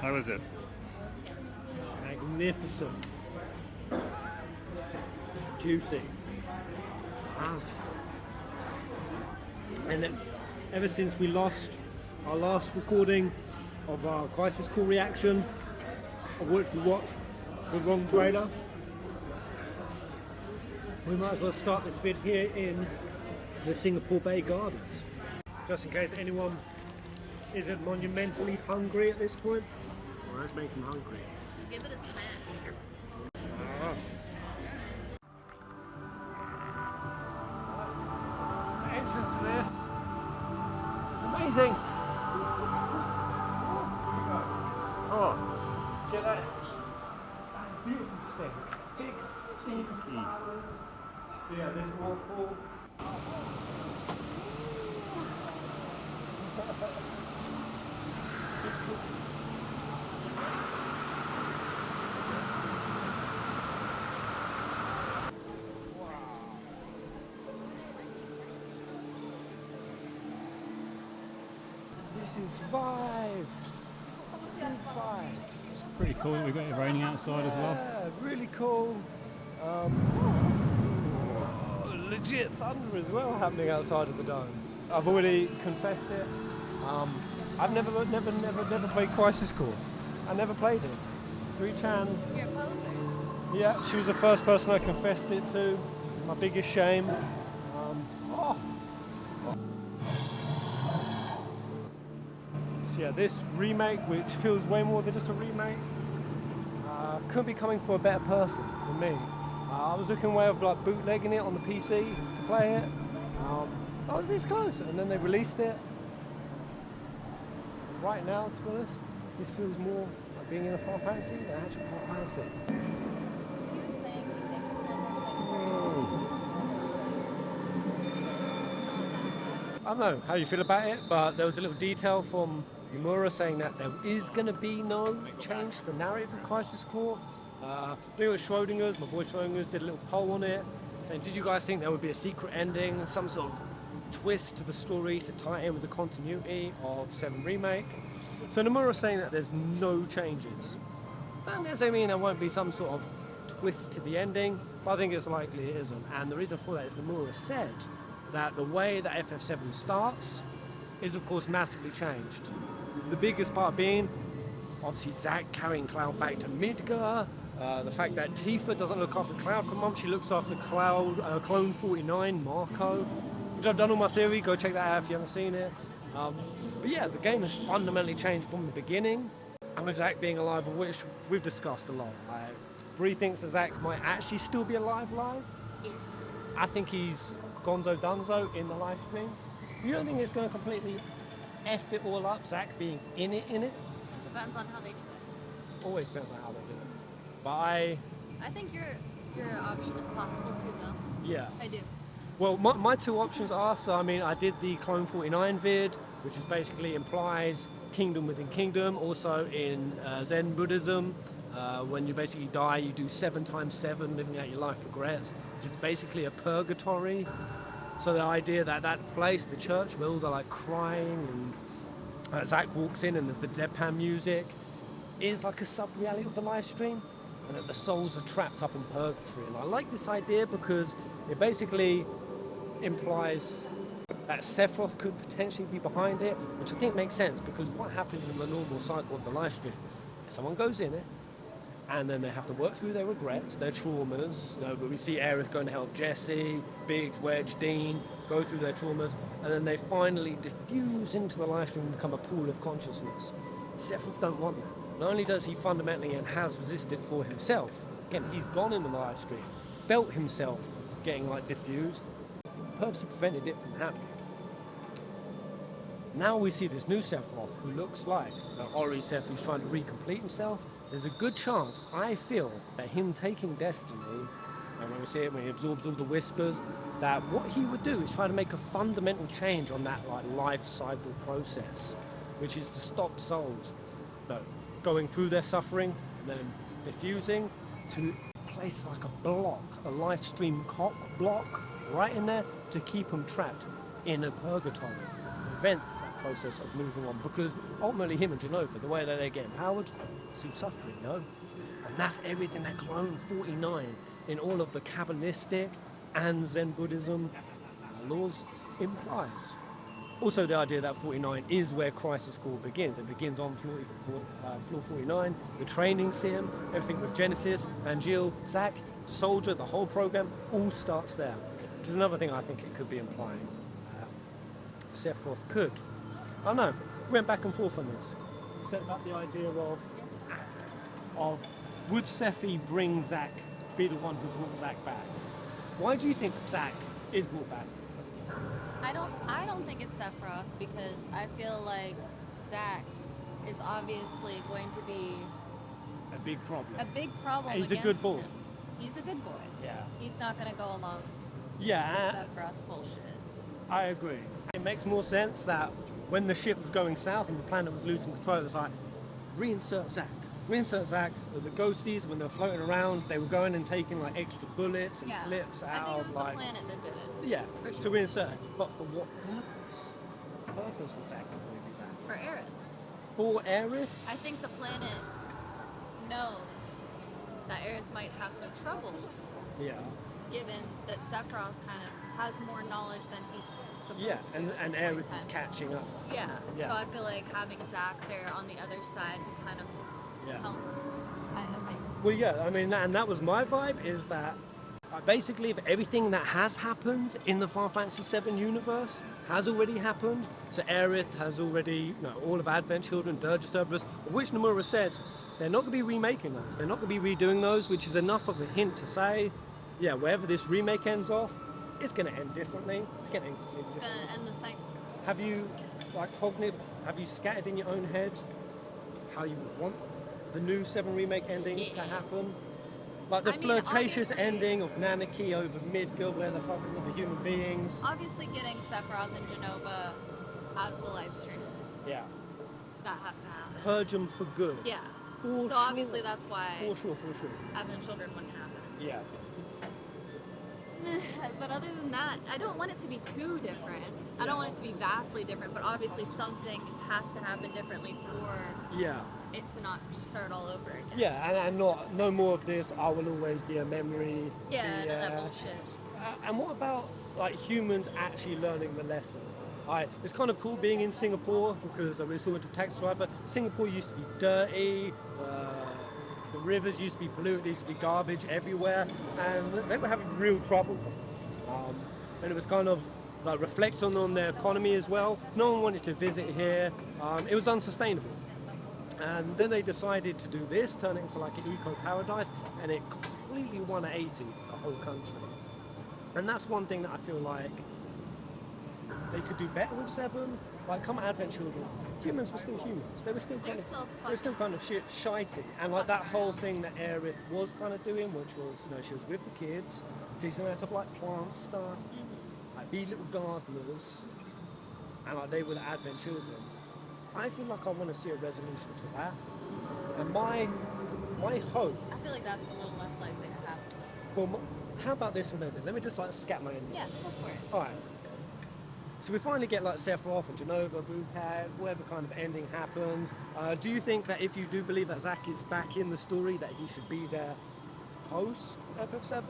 How was it? Magnificent. Juicy. And ever since we lost our last recording of our Crisis Core reaction, of which we watched the wrong trailer, we might as well start this vid here in the Singapore Bay Gardens. Just in case anyone isn't monumentally hungry at this point. Well, let's make them hungry. Give it a smash. The entrance to this is amazing. Oh, check that. That's a beautiful stink. Big stinky. Yeah, this waterfall. This is vibes. Big vibes. It's pretty cool that we've got it raining outside as well. Yeah, really cool. Legit thunder as well happening outside of the dome. I've already confessed it. I've never played Crisis Core. I never played it. 3chan. You're a poser. Yeah, she was the first person I confessed it to. My biggest shame. So yeah, this remake, which feels way more than just a remake, could be coming for a better person than me. I was looking way of like bootlegging it on the PC to play it. I was this close, and then they released it. Right now, to be honest, this feels more like being in a Final Fantasy than actual Final Fantasy. He was saying he thinks it's one of those I don't know how you feel about it, but there was a little detail from Nomura saying that there is going to be no change to the narrative of Crisis Core. I think it was Schrodinger's, my boy Schrodinger's did a little poll on it, saying, did you guys think there would be a secret ending, some sort of twist to the story to tie in with the continuity of 7 Remake? So Nomura's saying that there's no changes. That doesn't mean there won't be some sort of twist to the ending, but I think it's likely it isn't. And the reason for that is Nomura said that the way that FF7 starts is of course massively changed. The biggest part being, obviously Zack carrying Cloud back to Midgar, the fact that Tifa doesn't look after Cloud for months, she looks after Clone 49, Marco, which I've done all my theory, go check that out if you haven't seen it. But yeah, the game has fundamentally changed from the beginning, and with Zack being alive, which we've discussed a lot. Bree thinks that Zack might actually still be alive. Yes. I think he's gonzo dunzo in the live stream. You don't think it's going to completely F it all up, Zack being in it? Depends on how they do it. Always depends on how they do it. But I think your option is possible too, though. yeah. I do. Well, my two options are, so I mean, I did the Clone 49 vid, which is basically implies kingdom within kingdom. Also in Zen Buddhism, when you basically die, you do 7 times 7, living out your life regrets, which is basically a purgatory. So the idea that that place, the church, where all the like crying and Zack walks in and there's the deadpan music, is like a sub-reality of the live stream, and that the souls are trapped up in purgatory. And I like this idea because it basically implies that Sephiroth could potentially be behind it, which I think makes sense, because what happens in the normal cycle of the live stream is someone goes in it, and then they have to work through their regrets, their traumas. You know, but we see Aerith going to help Jesse, Biggs, Wedge, Dean, go through their traumas, and then they finally diffuse into the live stream and become a pool of consciousness. Sephiroth don't want that. Not only does he fundamentally and has resisted for himself, again, he's gone in the live stream, felt himself getting like diffused, purposely prevented it from happening. Now we see this new Sephiroth who looks like Ori Seph, who's trying to recomplete himself. There's a good chance, I feel, that him taking Destiny, and when we see it, when he absorbs all the whispers, that what he would do is try to make a fundamental change on that like life cycle process, which is to stop souls going through their suffering and then diffusing, to place like a block, a live stream cock block right in there to keep them trapped in a purgatory, prevent that process of moving on, because ultimately him and Genova, the way that they get empowered, it's through suffering, and that's everything that Clone 49 in all of the Kabbalistic and Zen Buddhism laws implies. Also, the idea that 49 is where Crisis Core begins. It begins on floor 49, the training sim, everything with Genesis, Angel, Zack, Soldier, the whole program, all starts there. Which is another thing I think it could be implying. Sephiroth could. I don't know, we went back and forth on this. Said about the idea of would Sephi bring Zack, be the one who brought Zack back? Why do you think Zack is brought back? I don't think it's Sephiroth, because I feel like Zack is obviously going to be A big problem. He's a good boy. him. He's a good boy. Yeah. He's not going to go along Yeah, with Sephiroth's bullshit. I agree. It makes more sense that when the ship was going south and the planet was losing control, it was like, reinsert Zack. The ghosties, when they were floating around, they were going and taking like extra bullets and clips I out think it of was like... the planet that did it. Yeah, For to sure. reinsert it. But for what purpose? Purpose was Zack going to be back? For Aerith. For Aerith? I think the planet knows that Aerith might have some troubles, Yeah. given that Sephiroth kind of has more knowledge than he's supposed Yeah, to. and at this point in Aerith is time. catching up. Yeah. Yeah. So I feel like having Zack there on the other side to kind of Yeah. help. I think. Well, yeah, I mean, and that was my vibe, is that basically if everything that has happened in the Final Fantasy VII universe has already happened, so Aerith has already, all of Advent Children, Dirge Cerberus, which Nomura said they're not going to be remaking those, they're not going to be redoing those, which is enough of a hint to say, yeah, wherever this remake ends off, it's going to end differently. It's going to end It's differently. gonna end the cycle. Have you, have you scattered in your own head how you would want the new 7 remake ending to happen? Like the I mean, flirtatious obviously- ending of Nanaki over Midgar where they're fucking with the human beings. Obviously, getting Sephiroth and Genova out of the live stream, Yeah. that has to happen. Purge them for good. Yeah. For So obviously sure. that's why For sure. Advent Children wouldn't happen. Yeah. But other than that, I don't want it to be too different. I don't want it to be vastly different, but obviously something has to happen differently for Yeah. it to not just start all over again. Yeah, and no more of this, I will always be a memory. Yeah, none of that BS. bullshit. And what about like humans actually learning the lesson? It's kind of cool being in Singapore because we saw with a taxi driver. Singapore used to be dirty. The rivers used to be polluted. There used to be garbage everywhere, and they were having real trouble. And it was kind of like reflecting on their economy as well. No one wanted to visit here. It was unsustainable. And then they decided to do this, turn it into like an eco-paradise, and it completely 180 the whole country. And that's one thing that I feel like they could do better with 7. Like, come Advent Children, humans were still humans. They were still kind of shitey. And like that whole thing that Aerith was kind of doing, which was, she was with the kids, teaching them how to like plant stuff, like be little gardeners, and like they were the Advent Children. I feel like I want to see a resolution to that. And my hope. I feel like that's a little less likely to happen. Well, how about this for a minute? Let me just like scat my ending. Yeah, go for it. Alright. So we finally get like Sephiroth and Genova, Bukat, whatever kind of ending happens. Do you think that if you do believe that Zack is back in the story, that he should be there post FF7?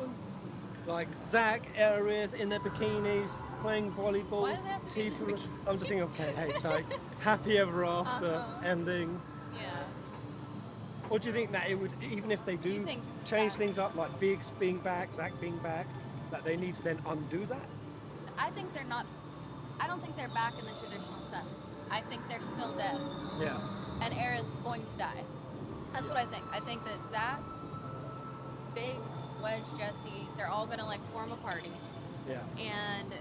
Like Zack, Aerith in their bikinis, playing volleyball. Why do they have to be in their Tifa. I'm just thinking of KH, like happy ever after ending. Yeah. Or do you think that it would, even if they do think change that- things up, like Biggs being back, Zack being back, that they need to then undo that? I think they're not. I don't think they're back in the traditional sense. I think they're still dead, Yeah. and Aerith's going to die. That's what I think. I think that Zack, Biggs, Wedge, Jesse, they're all gonna like form a party, Yeah. and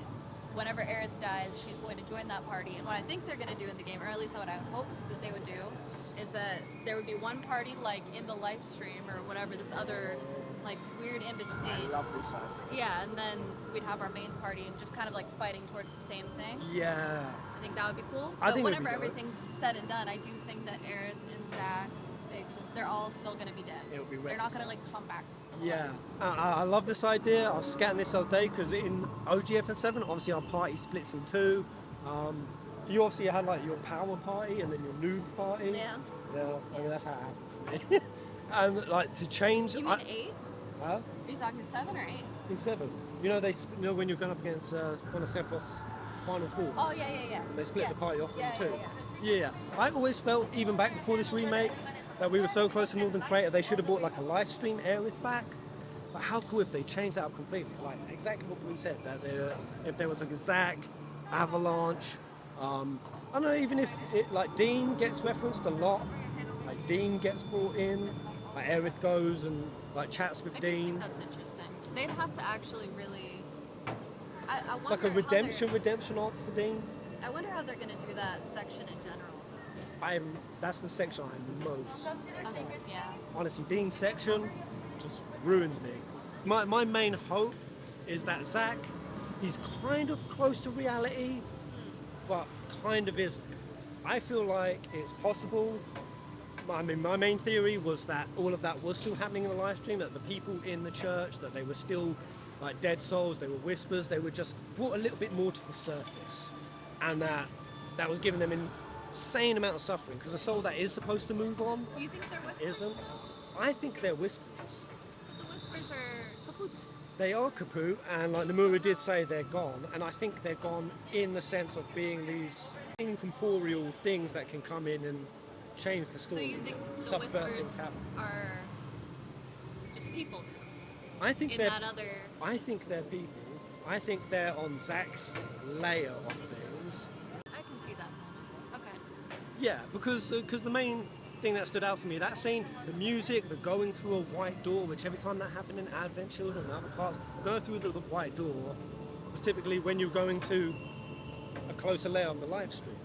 whenever Aerith dies, she's going to join that party. And what I think they're gonna do in the game, or at least what I hope that they would do, is that there would be one party like in the live stream or whatever, this other like weird in between. I love this idea. Yeah, and then we'd have our main party and just kind of like fighting towards the same thing. Yeah. I think that would be cool. I But think it would whenever be good. everything's said and done, I do think that Aerith and Zack, they're all still gonna be dead. It would be They're not gonna like come back. Yeah. I love this idea. I was scatting this all day because in OGFF7, obviously our party splits in two. You obviously had like your power party and then your noob party. Yeah. Yeah, I mean that's how it happened for me. And like to change. You mean 8? Huh? Are you talking 7 or 8? In 7. You know when you're going up against one of Sephiroth's final forms. Oh yeah. And they split the party off Yeah, into two. yeah. Yeah. I always felt even back before this remake that we were so close to Northern Crater they should have brought like a live stream Aerith back. But how cool if they changed that up completely? Like exactly what we said, that if there was like a Zack, Avalanche, I don't know, even if like Dean gets referenced a lot, like Dean gets brought in, like Aerith goes and like chats with I do Dean. think that's interesting. They'd have to actually really. I wonder Like a how redemption arc for Dean. I wonder how they're gonna do that section in general. That's the section I'm most excited. Yeah. Honestly, Dean's section just ruins me. My main hope is that Zack, he's kind of close to reality, but kind of isn't. I feel like it's possible. I mean, my main theory was that all of that was still happening in the live stream, that the people in the church, that they were still like dead souls, they were whispers, they were just brought a little bit more to the surface. And that was giving them an insane amount of suffering, because a soul that is supposed to move on You think they're whispers? isn't. I think they're whispers. But the whispers are kaput. They are kaput, and like Nomura did say, they're gone, and I think they're gone in the sense of being these incorporeal things that can come in and change the So story. you think the subvert things whispers happen. are just people I think in they're that other? I think they're people. I think they're on Zack's layer of things. I can see that then. Okay. Yeah, because the main thing that stood out for me, that scene, the music, the going through a white door, which every time that happened in Advent Children and other parts, going through the white door was typically when you're going to a closer layer of the live stream.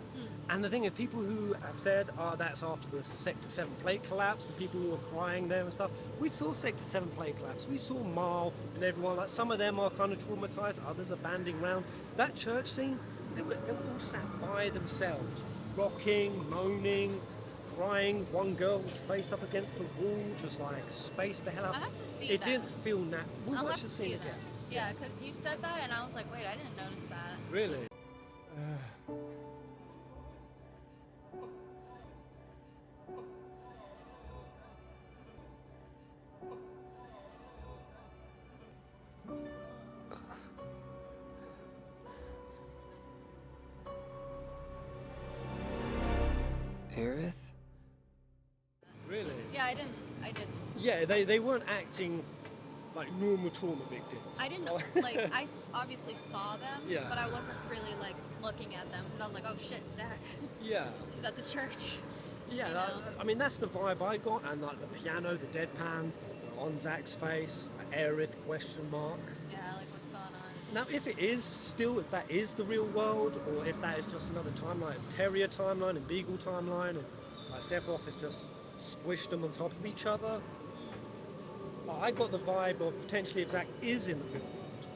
And the thing is, people who have said, that's after the Sector 7 plate collapse, the people who were crying there and stuff, we saw Sector 7 plate collapse, we saw Marl and everyone, like some of them are kind of traumatized, others are banding around. That church scene, they were all sat by themselves, rocking, moaning, crying. One girl was faced up against a wall, just like spaced the hell out. I have to see It that. didn't feel natural. We'll I'll watch have the to scene see again. that. Yeah, because you said that and I was like, wait, I didn't notice that. Really? Aerith? Really? Yeah, I didn't. Yeah, they weren't acting like normal trauma victims. I didn't like. Obviously saw them, Yeah. but I wasn't really like looking at them because I was like, oh shit, Zack, Yeah. he's at the church. Yeah, You know? I mean that's the vibe I got, and like the piano, the deadpan on Zack's face, Aerith question mark. Yeah, like what's going on? Now, if it is still, if that is the real world, or if that is just another timeline, Terrier timeline and Beagle timeline, and like Sephiroth has just squished them on top of each other, I got the vibe of potentially if Zack is in the real world.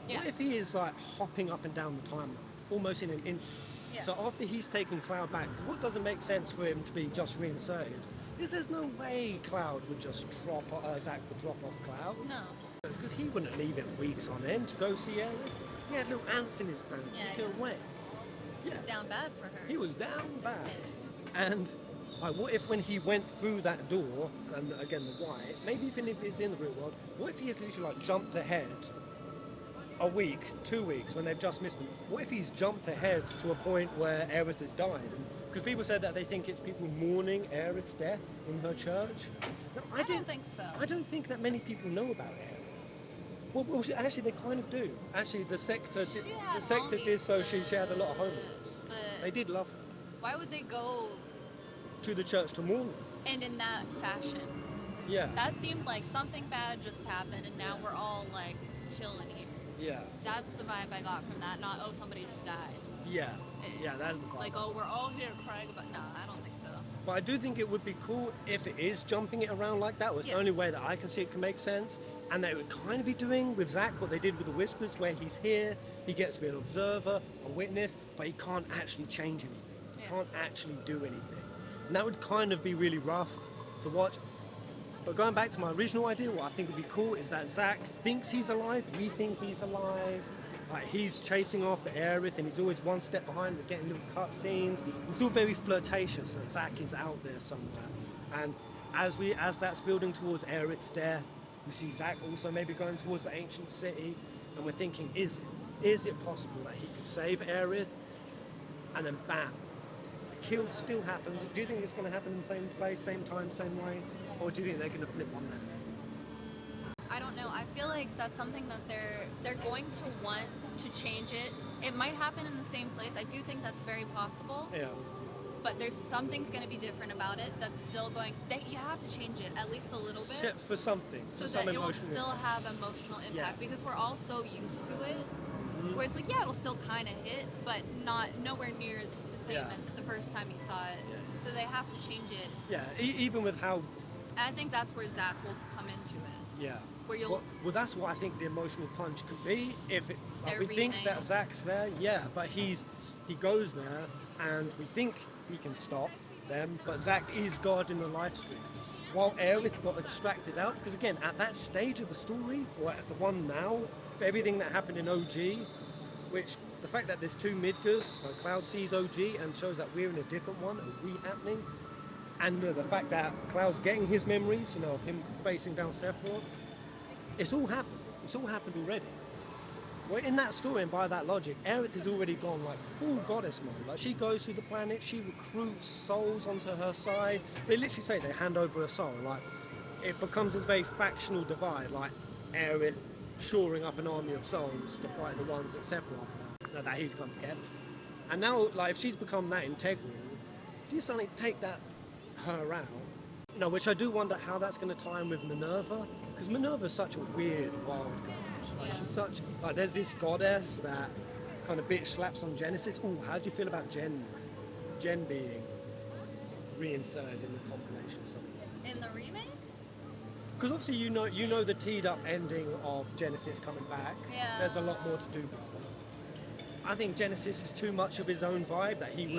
Yeah. What if he is like hopping up and down the timeline, almost in an instant? Yeah. So after he's taken Cloud back, 'cause what doesn't make sense for him to be just reinserted is there's no way Cloud would just Zack would drop off Cloud. No. Because he wouldn't leave it weeks on end to go see Aerith. He had little ants in his pants. Yeah, He couldn't wait. He was down bad for her. He was down bad. And what if when he went through that door, and again the white, maybe even if he's in the real world, what if he has literally like jumped ahead a week, 2 weeks, when they've just missed him? What if he's jumped ahead to a point where Aerith has died? Because people said that they think it's people mourning Aerith's death in her church. No, I don't think so. I don't think that many people know about Aerith. Well, actually, they kind of do. Actually, the sector did, She had the sector did homies, so. She had a lot of homies. But They did love her. why would they go To the church to mourn her. and in that fashion? Yeah. That seemed like something bad just happened, and now we're all like chilling here. Yeah. That's the vibe I got from that. Not, oh, somebody just died. Yeah. Yeah, that's the vibe. Like, oh, we're all here crying about. Nah, I don't think so. But I do think it would be cool if it is jumping it around like that. It's Yeah. the only way that I can see it can make sense. And they would kind of be doing with Zack what they did with the Whispers, where he's here, he gets to be an observer, a witness, but he can't actually change anything. He Yeah. can't actually do anything. And that would kind of be really rough to watch. But going back to my original idea, what I think would be cool is that Zack thinks he's alive, we think he's alive, Like he's chasing after Aerith and he's always one step behind. We're getting little cut scenes. It's all very flirtatious that Zack is out there somewhere. And as that's building towards Aerith's death, we see Zack also maybe going towards the ancient city, and we're thinking, is it possible that he could save Aerith? And then bam, the kill still happens. Do you think it's going to happen in the same place, same time, same way, or do you think they're going to flip on that? I don't know. I feel like that's something that they're going to want to change it. It might happen in the same place. I do think that's very possible. Yeah. But there's something's going to be different about it that's still going. You have to change it at least a little bit. For something. So for that some it will emotional still have emotional impact because we're all so used to it. Where it's like, yeah, it'll still kind of hit, but nowhere near the same as the first time you saw it. Yeah. So they have to change it. Yeah, even with how. And I think that's where Zack will come into it. Yeah. Where you'll. Well, that's what I think the emotional punch could be. If it, like, we They're think that Zack's there, yeah, but he goes there, and we think he can stop them, but Zack is God in the live stream. While Aerith got extracted out, because again, at that stage of the story, or at the one now, for everything that happened in OG, which the fact that there's two Midgars, like Cloud sees OG and shows that we're in a different one, a re-happening, and the fact that Cloud's getting his memories, of him facing down Sephiroth, it's all happened. It's all happened already. Well, in that story and by that logic, Aerith has already gone like full goddess mode. Like she goes through the planet, she recruits souls onto her side. They literally say they hand over a soul. Like it becomes this very factional divide. Like Aerith shoring up an army of souls to fight the ones that Sephiroth that he's come to get. And now, like if she's become that integral, if you suddenly take her out, which I do wonder how that's going to tie in with Minerva, because Minerva's such a weird, wild god. Like she's such there's this goddess that kind of bitch slaps on Genesis. Oh, how do you feel about Jen being reinserted in the compilation somewhere? In the remake? Because obviously you know the teed up ending of Genesis coming back. Yeah. There's a lot more to do with that. I think Genesis is too much of his own vibe that he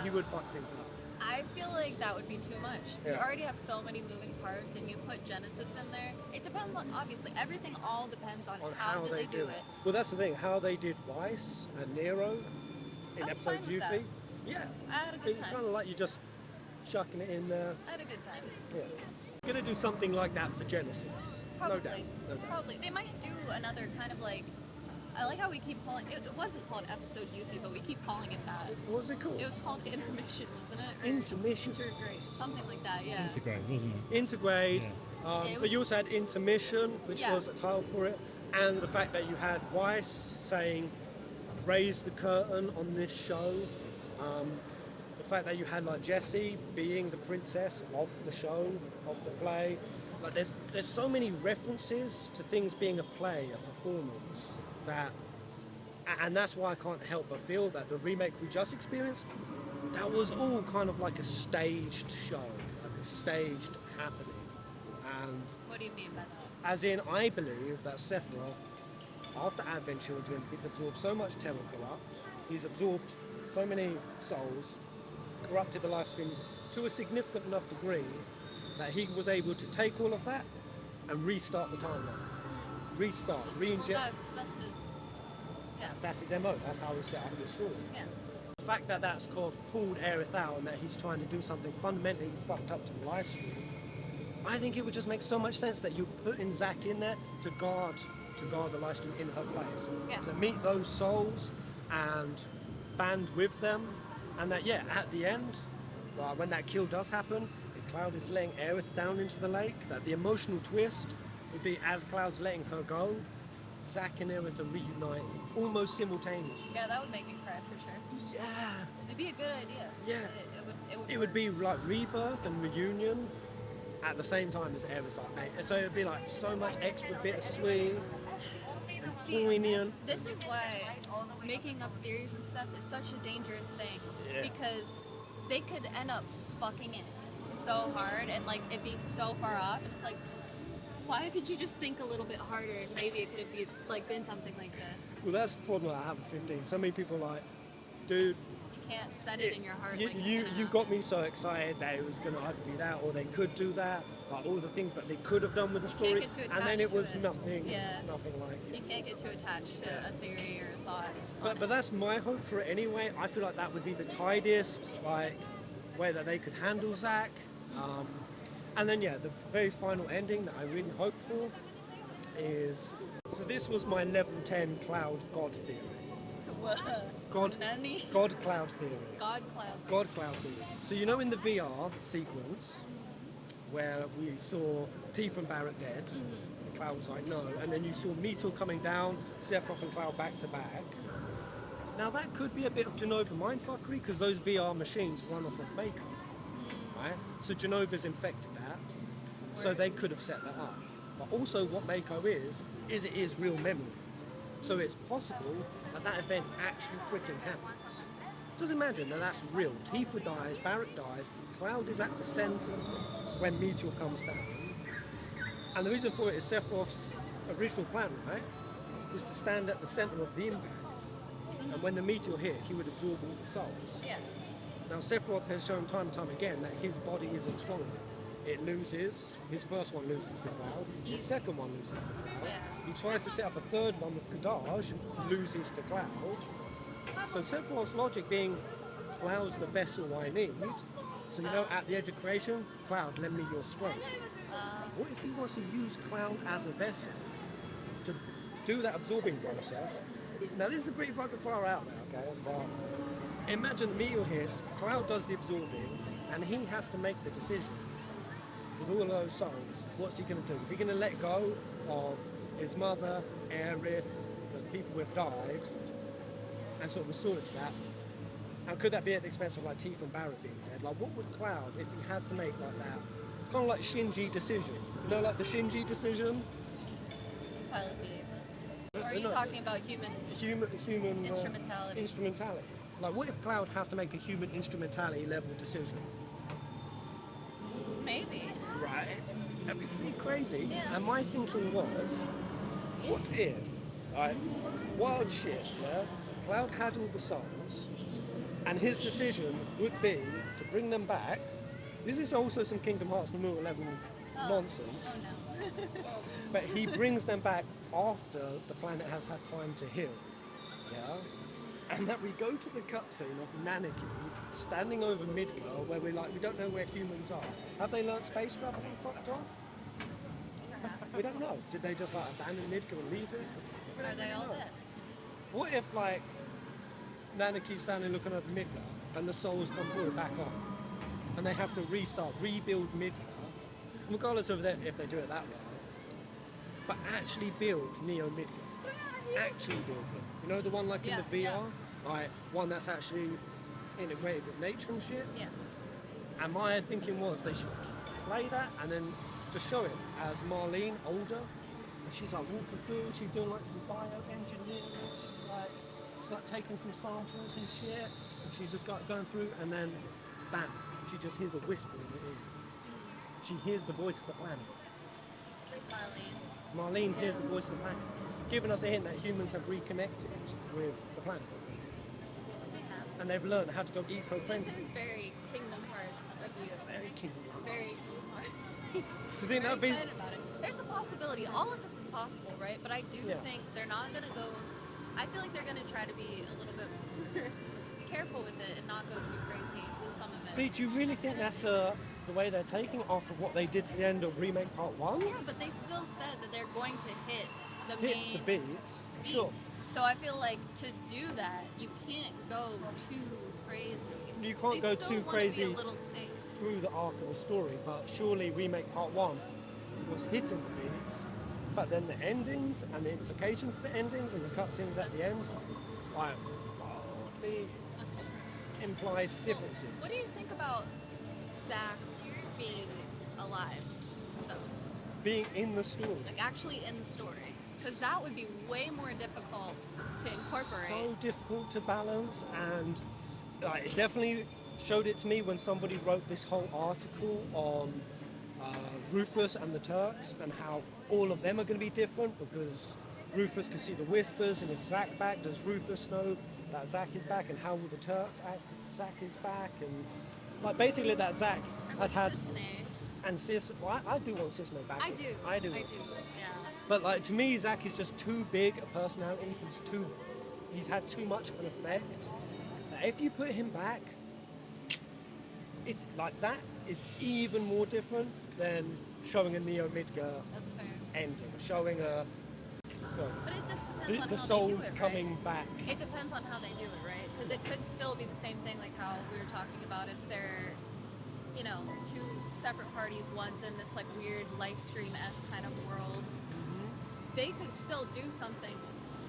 would fuck things up. I feel like that would be too much. Yeah. You already have so many moving parts, and you put Genesis in there. It depends on, obviously, everything all depends on how do they do it. Well, that's the thing. How they did Weiss and Nero in I was episode fine with that. Yuffie. Yeah. I had a good It's time. kind of like you just chucking it in there. I had a good time. Yeah. We're going to do something like that for Genesis. Probably. No doubt. No doubt. Probably. They might do another kind of like. I like how we keep calling it. It wasn't called episode Yuffie, but we keep calling it that. What was it called? It was called intermission, wasn't it? Or Intermission. Intergrade, something like that. Yeah. Integrate, wasn't it? Intergrade. Yeah. It But was- you also had intermission, which Yeah. was a title for it, and the fact that you had Weiss saying, "Raise the curtain on this show." The fact that you had like Jessie being the princess of the show, of the play. Like there's so many references to things being a play, a performance, and that's why I can't help but feel that the remake we just experienced, that was all kind of like a staged show, like a staged happening. And What do you mean by that? as in, I believe that Sephiroth, after Advent Children, he's absorbed so much Terror Corrupt, he's absorbed so many souls, corrupted the live stream to a significant enough degree that he was able to take all of that and restart the timeline. Restart, re-inject. Well, that's his. Yeah. That's his MO, that's how he set up the story. Yeah. The fact that that's kind of pulled Aerith out and that he's trying to do something fundamentally fucked up to the live stream, I think it would just make so much sense that you put in Zack in there to guard the live stream in her place. Yeah. To meet those souls and band with them, and that at the end, when that kill does happen, and Cloud is letting Aerith down into the lake, that the emotional twist would be as Cloud's letting her go, Zack and Aerith are reuniting almost simultaneously. Yeah, that would make me cry for sure. Yeah. It'd be a good idea. Yeah. It It would be like Rebirth and Reunion at the same time as Aerith's Arc 8. So it'd be like so much extra bittersweet and See, poignant. This is why making up theories and stuff is such a dangerous thing. Yeah. Because they could end up fucking it so hard and like it be so far off, and it's like, why could you just think a little bit harder and maybe it could have been something like this? Well, that's the problem that I have with 15. So many people are like, dude, can't set it in your heart. You, like it's you, gonna you happen. got me so excited that it was going to either be that or they could do that, like all the things that they could have done with the can't story, get too and then attached it to was it. nothing, Yeah. nothing like You it. can't get too attached to a theory or a thought. But that's my hope for it anyway. I feel like that would be the tidiest, like, way that they could handle Zack. And then the very final ending that I really hope for is, so this was my level 10 Cloud God theory. What? God, Nani? God Cloud theory. God Cloud. God Cloud theory. So you know in the VR sequence where we saw Tifa and Barrett dead, and Cloud was like no, and then you saw Meteor coming down, Sephiroth and Cloud back to back. Now that could be a bit of Genova mindfuckery because those VR machines run off of makeup, right? So Genova's infected that, so they could have set that up. But also what Mako is it is real memory. So it's possible that that event actually freaking happens. Just imagine that that's real. Tifa dies, Barrett dies, Cloud is at the center when Meteor comes down. And the reason for it is Sephiroth's original plan, right? Is to stand at the center of the impact. And when the meteor hit, he would absorb all the souls. Yeah. Now Sephiroth has shown time and time again that his body isn't strong enough. It loses, his first one loses to Cloud, his second one loses to Cloud. Yeah. He tries to set up a third one with Kadaj, loses to Cloud. So Sephiroth's logic being, Cloud's the vessel I need. So at the edge of creation, Cloud, lend me your strength. What if he wants to use Cloud as a vessel to do that absorbing process? Now this is pretty fucking far out there, okay? But imagine the meteor hits, Cloud does the absorbing, and he has to make the decision. With all of those souls, what's he going to do? Is he going to let go of his mother, Aerith, the people who have died, and sort of restore it to that? And could that be at the expense of like Tifa and Barrett being dead? Like what would Cloud, if he had to make like that, kind of like Shinji decision? You know, like the Shinji decision? Pilot beam. Or are you talking about human Human instrumentality? instrumentality. Like what if Cloud has to make a human instrumentality level decision? Maybe. Right. That'd be pretty crazy. Yeah. And my thinking was, what if, right, wild shit, yeah, Cloud had all the souls, and his decision would be to bring them back. This is also some Kingdom Hearts Nomura level nonsense. Oh no. But he brings them back after the planet has had time to heal. Yeah? And that we go to the cutscene of Nanaki standing over Midgar where we don't know where humans are. Have they learnt space travel and fucked off? Perhaps. We don't know. Did they just abandon Midgar and leave it? We Are don't they really all know. dead? What if Nanaki's standing looking over Midgar and the souls come pouring back on and they have to rebuild Midgar, regardless of if they do it that way, but actually build NEO-MIDGAR. Actually build it. You know the one in the VR? Yeah. Like one that's actually integrated with nature and shit? Yeah. And my thinking was they should play that and then just show it as Marlene older. And she's like walking through, she's doing like some bioengineering, she's like taking some samples and shit. And she's just going through and then bam, she just hears a whisper in the ear. She hears the voice of the planet. Marlene hears the voice of the planet, giving us a hint that humans have reconnected with the planet. And they've learned how to go This eco-friendly. is very Kingdom Hearts of you. Very Kingdom Very Hearts. Kingdom Hearts. Do you think Very that'd be... excited about it. There's a possibility. All of this is possible, right? But I do Yeah. think they're not going to go... I feel like they're going to try to be a little bit more careful with it and not go too crazy with some of it. See, do you really think that's the way they're taking it after what they did to the end of Remake Part 1? Yeah, but they still said that they're going to hit the Hit main the beats, for sure. So I feel like to do that, you can't go too crazy. You can't They go still too wanna crazy Be a little safe. through the arc of the story, but surely Remake Part 1 was hitting the beats, but then the endings and the implications of the endings and the cutscenes at the end, like, wildly That's true. implied differences. What do you think about Zack being alive, though? Being in the story. Like actually in the story? Because that would be way more difficult to incorporate. So difficult to balance, and it definitely showed it to me when somebody wrote this whole article on Rufus and the Turks and how all of them are going to be different because Rufus can see the whispers, and if Zack back, does Rufus know that Zack is back, and how will the Turks act if Zack is back, and like basically that Zack has had. And Sis, well, I do want Cisne back. I do. I do. Yeah. But like to me, Zack is just too big a personality. He's had too much of an effect. That if you put him back, it's like that is even more different than showing a NEO-MIDGAR That's fair. ending, showing a. But it just depends on The how souls they do it, coming right? back. It depends on how they do it, right? Because it could still be the same thing, like how we were talking about if they're, you know, two separate parties, one's in this like weird live stream-esque kind of world. They could still do something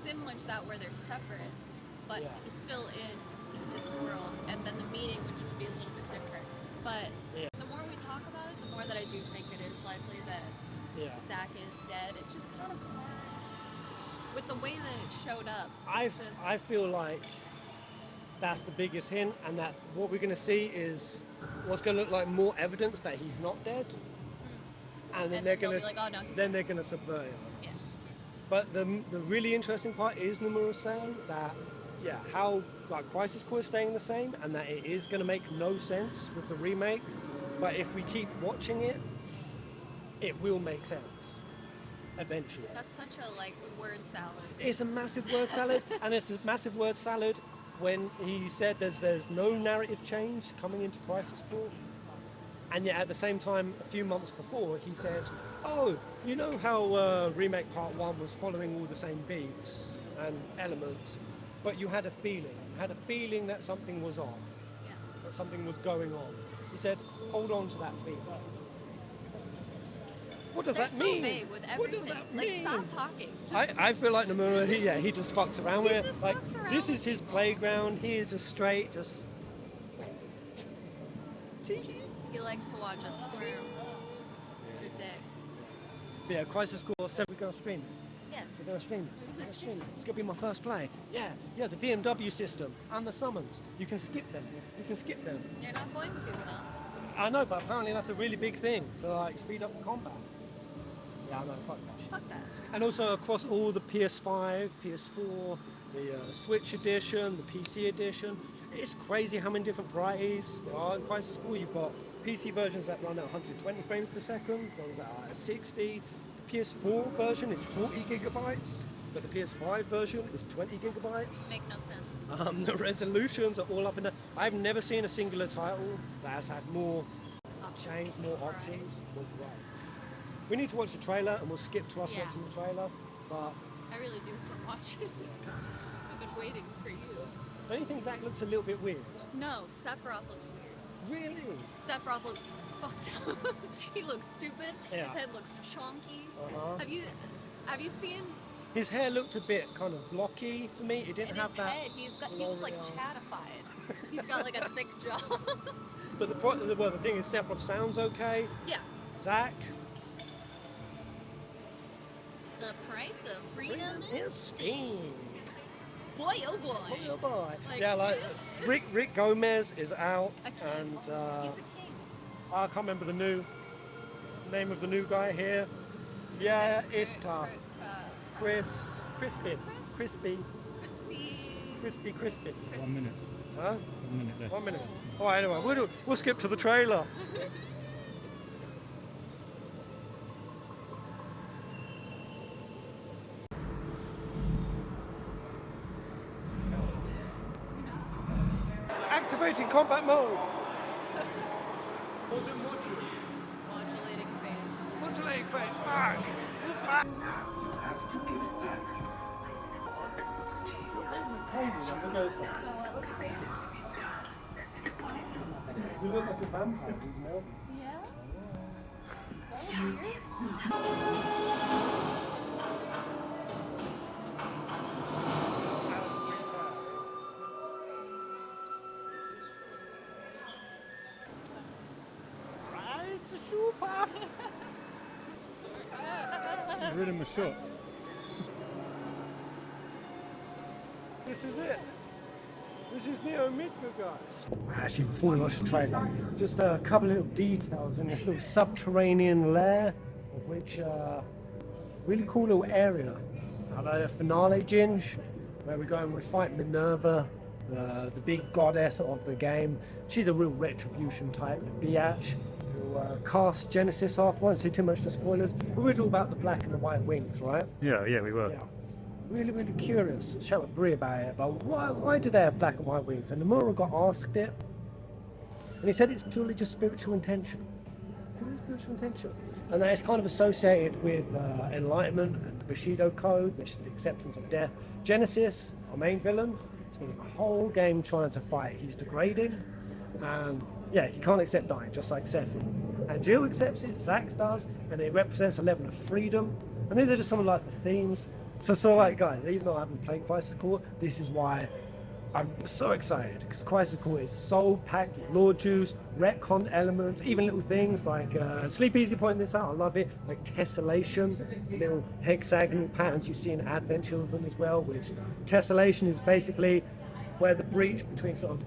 similar to that where they're separate, but it's still in this world, and then the meeting would just be a little bit different. But the more we talk about it, the more that I do think it is likely that Zack is dead. It's just kind of with the way that it showed up. I feel like that's the biggest hint, and that what we're going to see is what's going to look like more evidence that he's not dead, and then they're going to like, oh, no, then they're going to subvert him. Yes. But the really interesting part is Nomura saying that how like Crisis Core is staying the same, and that it is going to make no sense with the remake, but if we keep watching it, it will make sense eventually. That's such a like word salad. It's a massive word salad, and it's a massive word salad when he said there's no narrative change coming into Crisis Core, and yet at the same time, a few months before, he said, "Oh, you know how Remake Part 1 was following all the same beats and elements, but you had a feeling. You had a feeling that something was off, that something was going on." He said, "Hold on to that feeling." What does They're that mean? so vague with everything. What does that mean? Like, stop talking. Just I feel like Nomura, he just fucks around with it. just Like, fucks around this with is his playground. He is just straight, just. he likes to watch us squirm. What a dick. Yeah, Crisis Core said we're going to stream it. Yes. We're going to stream it. We're going to stream it. It's going to be my first play. Yeah, the DMW system and the summons. You can skip them. You can skip them. You're not going to, though. I know, but apparently that's a really big thing to like speed up the combat. Yeah, I know. Fuck that shit. Fuck that. And also across all the PS5, PS4, the Switch edition, the PC edition, it's crazy how many different varieties there are in Crisis Core. You've got PC versions that run at 120 frames per second, ones that are at 60. The PS4 version is 40 gigabytes, but the PS5 version is 20 gigabytes. Make no sense. The resolutions are all up in there. I've never seen a singular title that has had more change, more options, more variety. We need to watch the trailer, and we'll skip to us watching the trailer. But I really do want to watch it. I've been waiting for you. don't you think Zack looks a little bit weird? No, Sephiroth looks weird. Really? Sephiroth looks fucked up. He looks stupid. Yeah. His head looks chonky. Uh-huh. Have you seen His hair looked a bit kind of blocky for me. It didn't in have his that. head? He was like L'Oreal. chatified. He's got like a thick jaw. But the thing is, Sephiroth sounds okay. Yeah. Zack The price of freedom is Steam. boy, oh boy. Oh boy. Like- Yeah, like Rick Gomez is out, A king. and He's a king. I can't remember the name of the new guy here. Yeah, it's tough. Crispy. 1 minute. Huh? 1 minute left. 1 minute. All right, anyway, we'll skip to the trailer. Activating combat mode. Was it Modulating phase. modulating phase? Fuck. Crazy, man. Look at this. So what looks fake? You look like a vampire, he's more. Yeah. That was weird. It's a shoe puff. Rid him a shot. This is it. This is NEO-MIDGAR, guys. Actually, before we watch the trailer, just a couple of little details in this little subterranean lair, of which really cool little area. The finale, Ginge. where we go and we fight Minerva, the big goddess of the game. She's a real retribution type, biatch. We'll cast Genesis off, won't say too much for spoilers, but we're all about the black and the white wings, right? Yeah, we were. Yeah. Really, really curious. Chat with Brie about it, but why do they have black and white wings? And Nomura got asked it, and he said it's purely just spiritual intention. Purely spiritual intention. And that is kind of associated with enlightenment and the Bushido Code, which is the acceptance of death. Genesis, our main villain, spends the whole game trying to fight. He's degrading, and yeah, he can't accept dying, just like Sephi. And Jill accepts it, Zack does, and it represents a level of freedom. And these are just some of like the themes. So like guys, even though I haven't played Crisis Core, this is why I'm so excited, because Crisis Core is so packed with lore juice, retcon elements, even little things like Sleep Easy pointed this out, I love it, like tessellation, little hexagonal patterns you see in Advent Children as well, which tessellation is basically where the breach between sort of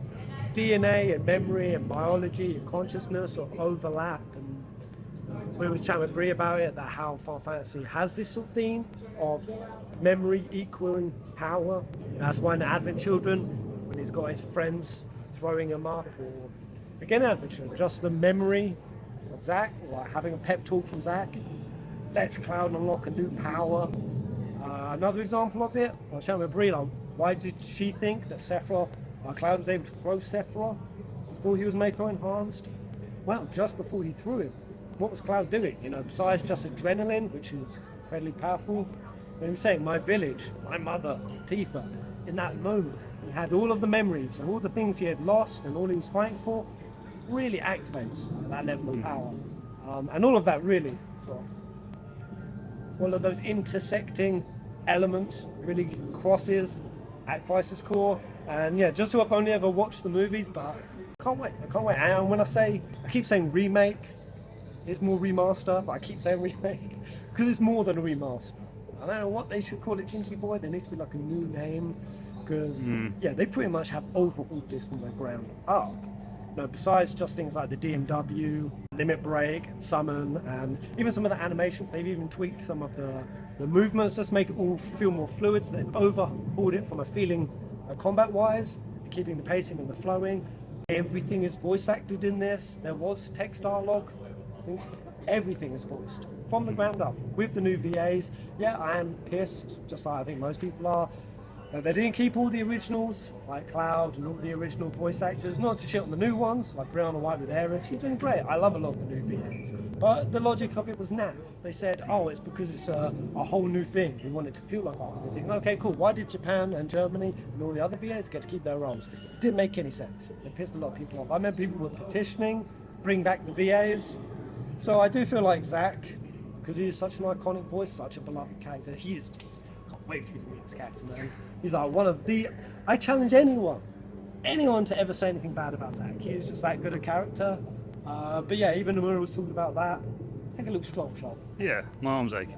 DNA and memory and biology and consciousness sort of overlap. And we were chatting with Brie about it, that how Final Fantasy has this sort of theme of memory equaling power. That's why in Advent Children, when he's got his friends throwing him up, or again Advent Children, just the memory of Zack, like having a pep talk from Zack, lets Cloud unlock a new power. Another example of it, I was chatting with Brie, like, why did she think that Sephiroth, Cloud was able to throw Sephiroth before he was Mako enhanced? Well, just before he threw him, what was Cloud doing? You know, besides just adrenaline, which is incredibly powerful. He was saying, my village, my mother, Tifa, in that moment, he had all of the memories of all the things he had lost and all he was fighting for, really activates that level of power. And all of that really sort of, all of those intersecting elements really crosses at Crisis Core. And yeah, just who I've only ever watched the movies, but I can't wait. And when I keep saying remake, it's more remaster, but I keep saying remake because it's more than a remaster. I don't know what they should call it, Gingy Boy. There needs to be like a new name, because yeah, they pretty much have overhauled this from the ground up. You know, besides just things like the DMW, Limit Break, Summon, and even some of the animations, they've even tweaked some of the movements just to make it all feel more fluid. So they've overhauled it from a feeling combat-wise, keeping the pacing and the flowing. Everything is voice acted in this. There was text dialogue. Everything is voiced from the ground up with the new VAs. Yeah, I am pissed, just like I think most people are. They didn't keep all the originals, like Cloud and all the original voice actors. Not to shit on the new ones, like Brianna White with Aerith. She's doing great. I love a lot of the new VAs. But the logic of it was naff. They said, oh, it's because it's a whole new thing. We want it to feel like a whole new thing. Okay, cool. Why did Japan and Germany and all the other VAs get to keep their roles? It didn't make any sense. It pissed a lot of people off. I remember people were petitioning, bring back the VAs. So I do feel like Zack, because he is such an iconic voice, such a beloved character, I can't wait for you to meet this character, man. He's like one of the, I challenge anyone to ever say anything bad about Zack. He is just that good a character. But yeah, even Nomura was talking about that. I think it looks strong. Yeah, my arm's aching.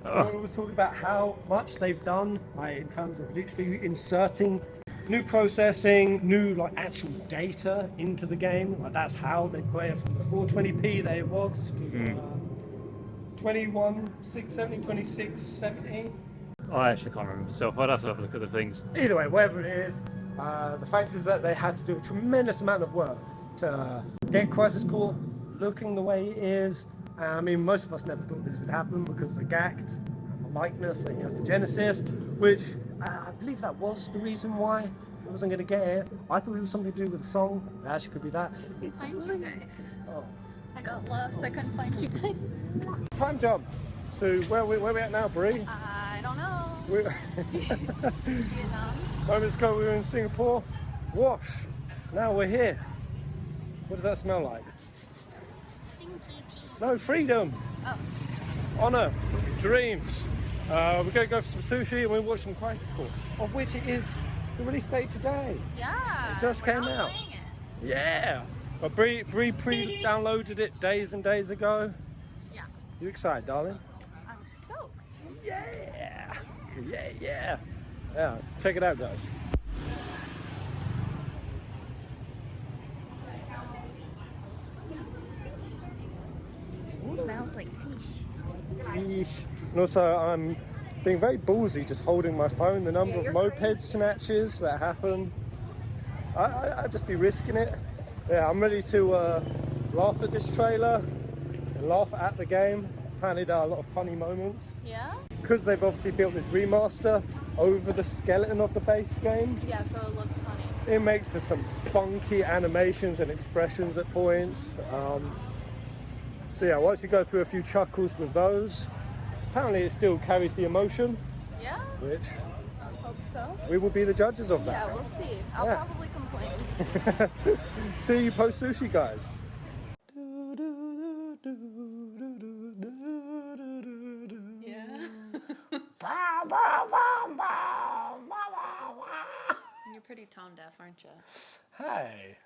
Nomura was talking about how much they've done, like, in terms of literally inserting new processing, new like actual data into the game. Like that's how they've got it from the 420p that it was to 21,670, 2670. I actually can't remember myself. I'd have to have a look at the things. Either way, whatever it is, the fact is that they had to do a tremendous amount of work to get Crisis Core looking the way it is. I mean, most of us never thought this would happen because the GACT, the likeness, like the Genesis, which I believe that was the reason why I wasn't going to get it. I thought it was something to do with the song. It actually could be that. It's find you guys. Oh. I got lost. I couldn't find you guys. Time jump to where we at now, Brie? I don't know. Vietnam. Moments ago we were in Singapore. Wash. Now we're here. What does that smell like? Stinky pea. No, freedom. Oh. Honor. Dreams. We're going to go for some sushi and we'll watch some Crisis Core, of which it is the release date today. Yeah. It just came out. Yeah. But Brie pre-downloaded it days and days ago. Yeah. You excited, darling? I'm stoked. Yeah. Yeah. Check it out, guys. It smells like fish. Fish. And also, I'm being very ballsy, just holding my phone. The number Yeah, of you're moped crazy. snatches that happen, I'd just be risking it. Yeah, I'm ready to laugh at this trailer and laugh at the game. Apparently there are a lot of funny moments. Yeah? Because they've obviously built this remaster over the skeleton of the base game, Yeah, so it looks funny. it makes for some funky animations and expressions at points. So yeah, once you go through a few chuckles with those, apparently it still carries the emotion, Yeah? which I hope so. we will be the judges of that. Yeah, we'll see. I'll Yeah. probably complain. See you post sushi, guys. Yeah. You're pretty tone deaf, aren't you? Hey.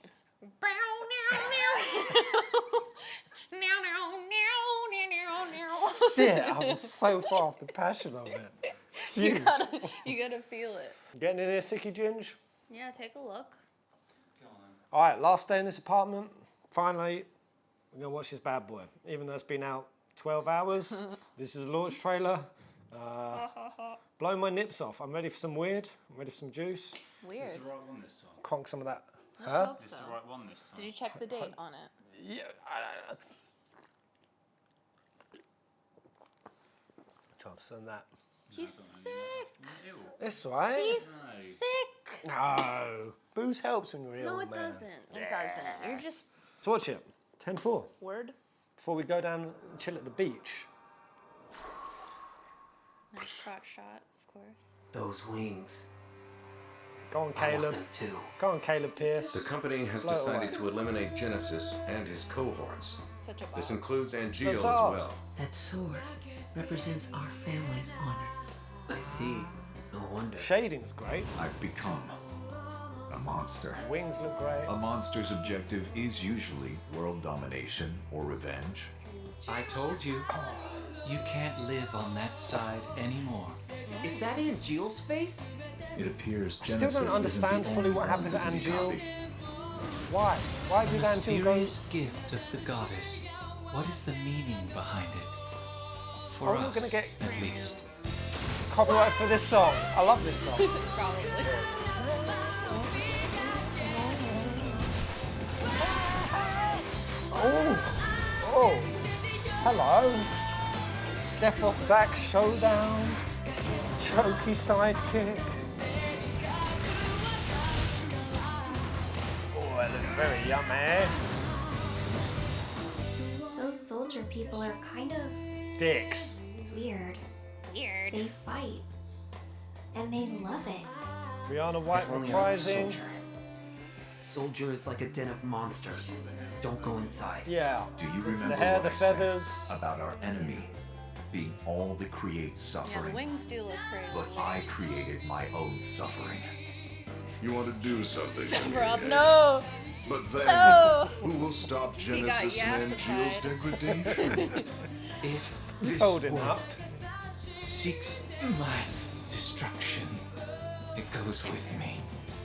It's Shit, I was so far off the passion of it. you Huge. gotta feel it. Getting in there, Sicky Ginge? Yeah, take a look. All right, last day in this apartment. Finally, we're gonna watch this bad boy. Even though it's been out 12 hours, this is a launch trailer. Blow my nips off. I'm ready for some weird. I'm ready for some juice. Weird. It's the right one this time. Conk some of that. Let's hope It's so. the right one this time. Did you check the date on it? Yeah. Thompson, that. He's sick. Ew. It's right. He's sick. No. Booze helps when you're ill, No, it man. doesn't. It doesn't. You're just So watch it. 10-4. word. Before we go down and chill at the beach. Nice crotch shot, of course. Those wings. Go on, I want Caleb. them too. Go on, Caleb Pierce. The company has Blow it decided away. to eliminate Genesis and his cohorts. Such a This bomb. includes Angeal That's as all. well. That sword represents our family's honor. I see. No wonder. Shading's great. I've become a monster. Wings look great. A monster's objective is usually world domination or revenge. I told you. You can't live on that side anymore. Is that Angeal's face? It appears I still Genesis don't understand isn't the fully only what one happened to that can be Angeal. copied. Why? Why A did Angeal go? mysterious gift of the goddess. What is the meaning behind it? For Oh, we're us, gonna get- at least. Copyright for this song. I love this song. Probably. Oh, hello. Sephiroth Zack Showdown. Chokey sidekick. Oh, that looks very yummy. Those soldier people are kind of Dicks. weird. Weird. They fight. And they love it. Brianna White If only I were a reprising. soldier. Soldier is like a den of monsters. Don't go inside. Yeah. Do you remember The hair, what the I said feathers. about our enemy being all that creates Yeah, the suffering? wings do look crazy. But I created my own suffering. You want to do something. Sephiroth, no! But then, No! who will stop He got Genesis and yassified. Angeal's degradation? If He's this holding world up. seeks my destruction, it goes with me.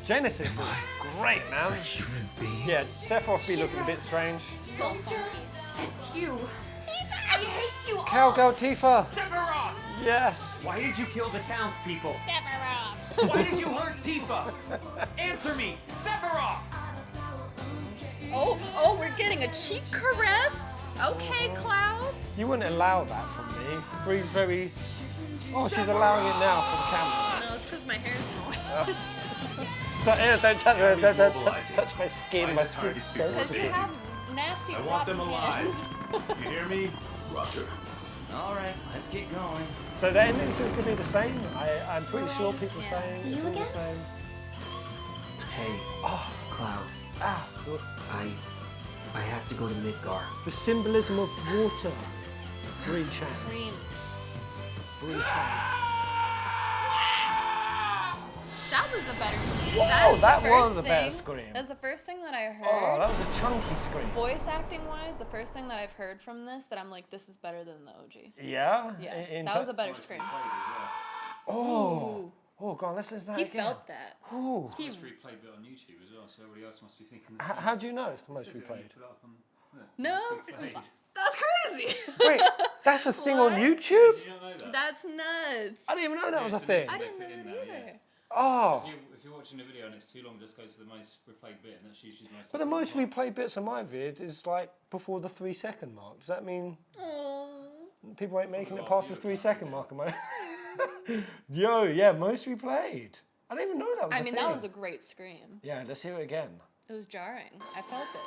Genesis is great, man. A human being. Yeah, Sephiroth be looking a bit strange. Soldier, it's you. I hate you all. Cowgirl Tifa. Sephiroth! Yes. Why did you kill the townspeople? Sephiroth! Why did you hurt Tifa? Answer me! Sephiroth! Oh, we're getting a cheek caress? Okay, Cloud. You wouldn't allow that from me. Bree's very. Oh, she's allowing it now for the camera. No, it's because my hair's in the way. So, yeah, don't touch, Enemies mobilizing. touch my skin. Find My the skin. targets before Because you they have do. nasty I want them rotten alive. hands. You hear me? Roger. All right, let's get going. So the ending seems to be the same. I'm pretty sure people saying See it's you all the again? same. Hey, Cloud. Ah, look, I have to go to Midgar. the symbolism of water. Bree Chan. Scream. Bree Chan. That was a better scream. Whoa, that the was first a better thing- scream. That's the first thing that I heard. Oh, that was a chunky scream. Voice acting wise, the first thing that I've heard from this that I'm like, this is better than the OG. Yeah? Yeah, In that was a better scream. Oh. Oh, go on, let's listen to that He again. felt that. Ooh. He, It's replayed it on YouTube as well, so everybody else must be thinking the H- same. how do you know it's the most Says it when you replayed? put it up on- yeah, No. most replayed. that's crazy. Wait, that's a thing on What? YouTube? Did you not know that? that. That's nuts. I didn't even know that was a Seriously, thing. I they didn't put know in that there, either. yeah. Oh. So if you're watching a video and it's too long, just go to the most replayed bit, and that's usually the most. But the most important replayed bits of my vid is like before the 3-second mark. Does that mean people ain't making it past the 3-second mark? Am I? Yo, yeah, most replayed. I didn't even know that was I a mean, thing. that was a great scream. Yeah, let's hear it again. It was jarring. I felt it.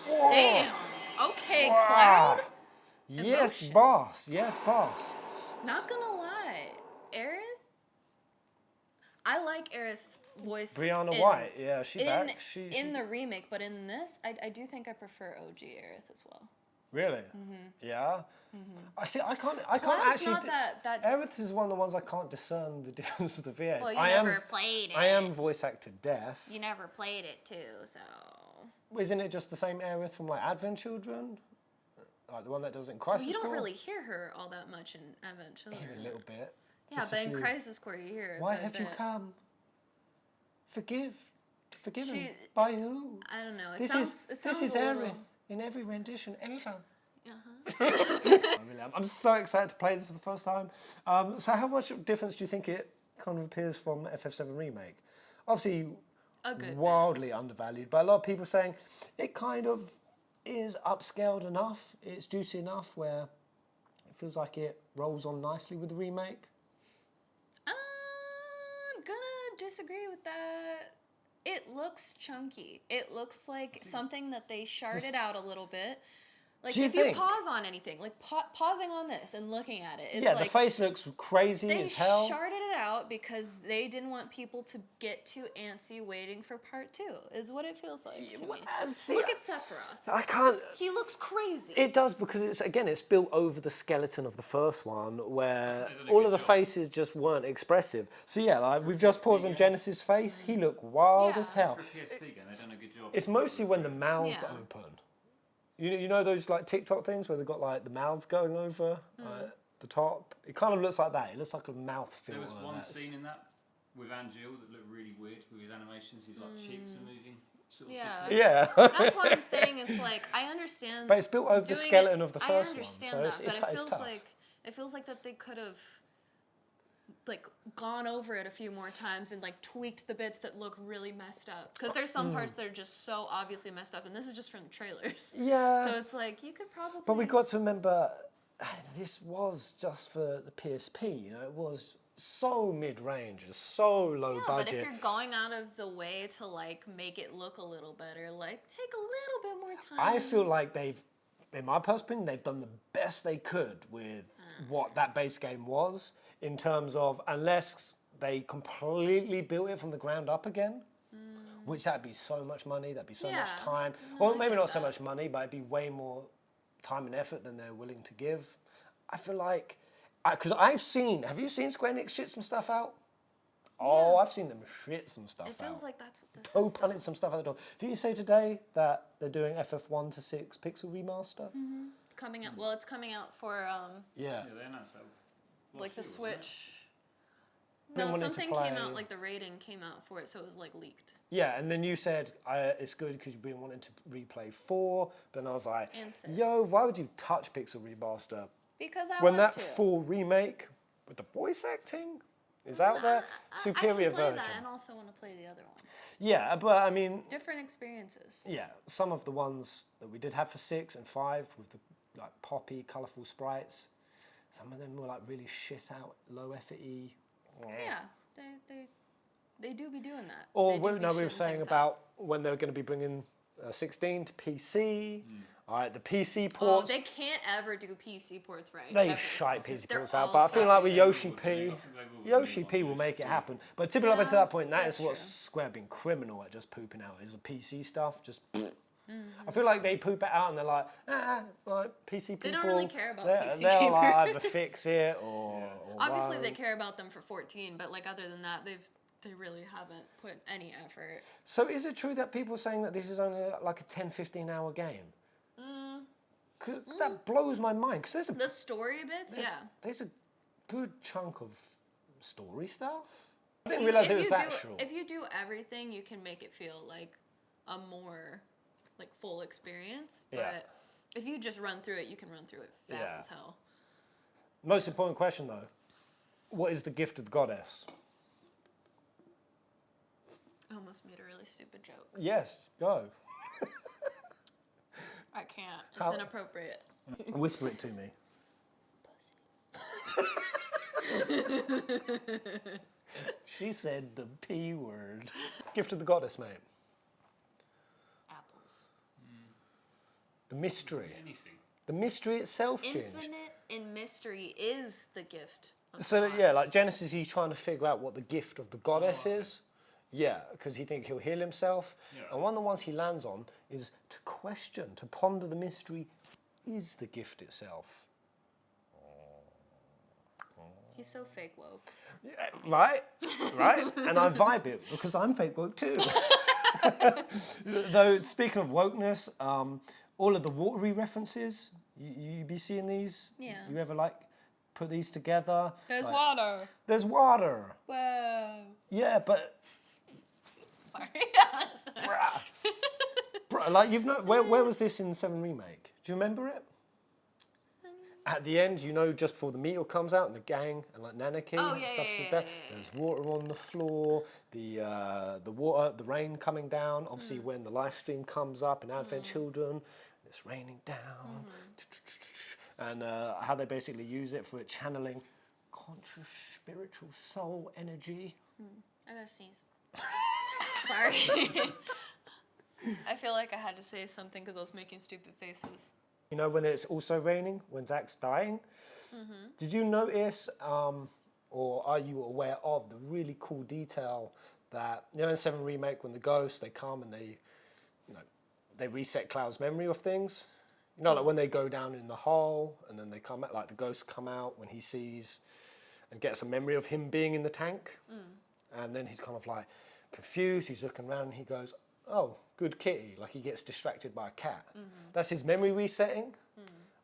Whoa. Damn. Okay, Wow. Cloud. Yes, Emotions. boss. Yes, boss. Not gonna lie, Aerith. I like Aerith's voice. Brianna White. Yeah, she's back. In the remake, but in this, I do think I prefer OG Aerith as well. Really? Yeah. I see. I can't Cloud's actually. not that. Aerith is one of the ones I can't discern the difference of the VS. Well, you I never am, played it. I am voice acted deaf. You never played it too, so. Isn't it just the same Aerith from like Advent Children? Like the one that does it in Crisis Well, you don't Core? really hear her all that much in Advent Children. Hear a little bit. Yeah, Just a but in few. Crisis Core you hear it. Why quite a have you bit. come? Forgiven She- by who? I don't know. It This sounds is a Aerith little. in every rendition ever. Uh-huh. I really am. I'm so excited to play this for the first time. So how much difference do you think it kind of appears from FF7 Remake? Obviously, A good wildly undervalued, but a lot of people saying it kind of is upscaled enough, it's juicy enough where it feels like it rolls on nicely with the remake. I'm gonna disagree with that. It looks chunky. It looks like something that they sharded out a little bit. Like Do you if you think? pause on anything, like pausing on this and looking at it, it's Yeah, like the face looks crazy they as hell. sharded it out because they didn't want people to get too antsy waiting for part 2. Is what it feels like to me. see, Look at Sephiroth. I can't. He looks crazy. It does because it's built over the skeleton of the first one, where Isn't it all good of the job? faces just weren't expressive. So yeah, like we've just paused on Genesis' face. He looked wild Yeah. as hell. For a PSP game, they've done a good job. It's mostly when the mouths Yeah. open. You know those like TikTok things where they've got like the mouths going over the top. It kind of looks like that. It looks like a mouth filter. There was one that's- scene in that with Angel that looked really weird with his animations. His like cheeks are moving. Sort of Yeah. differently. Yeah. That's why I'm saying it's like I understand. But it's built over the doing skeleton it- of the first one, I understand so that, it's but it's tough. it feels like that they could have like gone over it a few more times and like tweaked the bits that look really messed up. Because there's some parts that are just so obviously messed up, and this is just from the trailers. Yeah. So it's like you could probably. But we got to remember, this was just for the PSP. You know, it was so mid-range, so low Yeah, budget. but if you're going out of the way to like make it look a little better, like take a little bit more time. I feel like they've, in my personal opinion, they've done the best they could with what that base game was, in terms of, unless they completely built it from the ground up again, which that'd be so much money, that'd be so much Yeah. time. No, Or I maybe get not so that. much money, but it'd be way more time and effort than they're willing to give. I feel like, because I've seen, have you seen Square Enix shit some stuff out? Oh, I've seen them shit some stuff It out. feels like that's what this Toe is. punting some stuff out the door. Did you say today that they're doing FF1 to 6 pixel remaster? Coming out. Well, it's coming out for Yeah. Yeah, they announced that. like the last year, wasn't it? Switch. Been No, wanting to something came play- out, like the rating came out for it, so it was like leaked. Yeah, and then you said it's good because you've been wanting to replay 4, but then I was like, And 6. yo, why would you touch pixel remaster Because I when want that to. full remake with the voice acting is out there? Superior I can play version. that and also want to play the other one. Yeah, but I mean, Different experiences. yeah, some of the ones that we did have for 6 and 5 with the like poppy, colourful sprites, some of them were like really shit out, low effort-y. Yeah, they do be doing that. Or They do be we were shitting saying things about out. when they're going to be bringing 16 to PC. All right, the PC Oh, ports. they can't ever do PC ports right. They ever. shite PC They're ports out, all but I feel like with sucky. Yoshi I P, think they will Yoshi move P on will to make it Yoshi happen. But typically up Yeah, until that point, that that's is what true. Square been criminal at just pooping out, is the PC stuff. Just, Mm-hmm. I feel like they poop it out and they're like PC people. They don't really care about they're- PC They'll like gamers. either fix it or Obviously, they won't. care about them for 14, but like other than that, they really haven't put any effort. So is it true that people are saying that this is only like a 10-15 hour game? Cause that blows my mind. Because there's a The story bits, there's, yeah. there's a good chunk of story stuff. I didn't realize it was that short. If you do everything, you can make it feel like a more like full experience. Yeah. But if you just run through it, you can run through it fast Yeah. as hell. Most important question though, what is the gift of the goddess? I almost made a really stupid joke. Yes, go. I can't. It's How- inappropriate. Whisper it to me. She said the P word. Gift of the goddess, mate. Apples. The mystery. Anything. The mystery itself, Ginge. Infinite in mystery is the gift of So the yeah, like goddess. Genesis, he's trying to figure out what the gift of the goddess is. Yeah, because he thinks he'll heal himself. Yeah. And one of the ones he lands on is to question, to ponder the mystery, is the gift itself. He's so fake woke. Yeah, right? Right? And I vibe it because I'm fake woke too. Though, speaking of wokeness, all of the watery references, you be seeing these? Yeah. You ever like put these together? There's Like, water. There's water. Whoa. Yeah, but Sorry. bro, like you've not where was this in 7 Remake? Do you remember it? At the end, you know, just before the meteor comes out and the gang and like Nanaki Oh, and yeah, stuff yeah, like yeah, that. yeah, There's water on the floor, the water, the rain coming down. Obviously, when the live stream comes up in Advent Children, it's raining down, and how they basically use it for channeling conscious spiritual soul energy. I gotta sneeze. Sorry. I feel like I had to say something because I was making stupid faces. You know, when it's also raining, when Zack's dying. Did you notice, or are you aware of the really cool detail that, you know, in 7 Remake, when the ghosts, they come and they, you know, they reset Cloud's memory of things? You know, like when they go down in the hole and then they come out, like the ghosts come out when he sees and gets a memory of him being in the tank. And then he's kind of like confused, he's looking around and he goes, oh, good kitty, like he gets distracted by a cat. That's his memory resetting,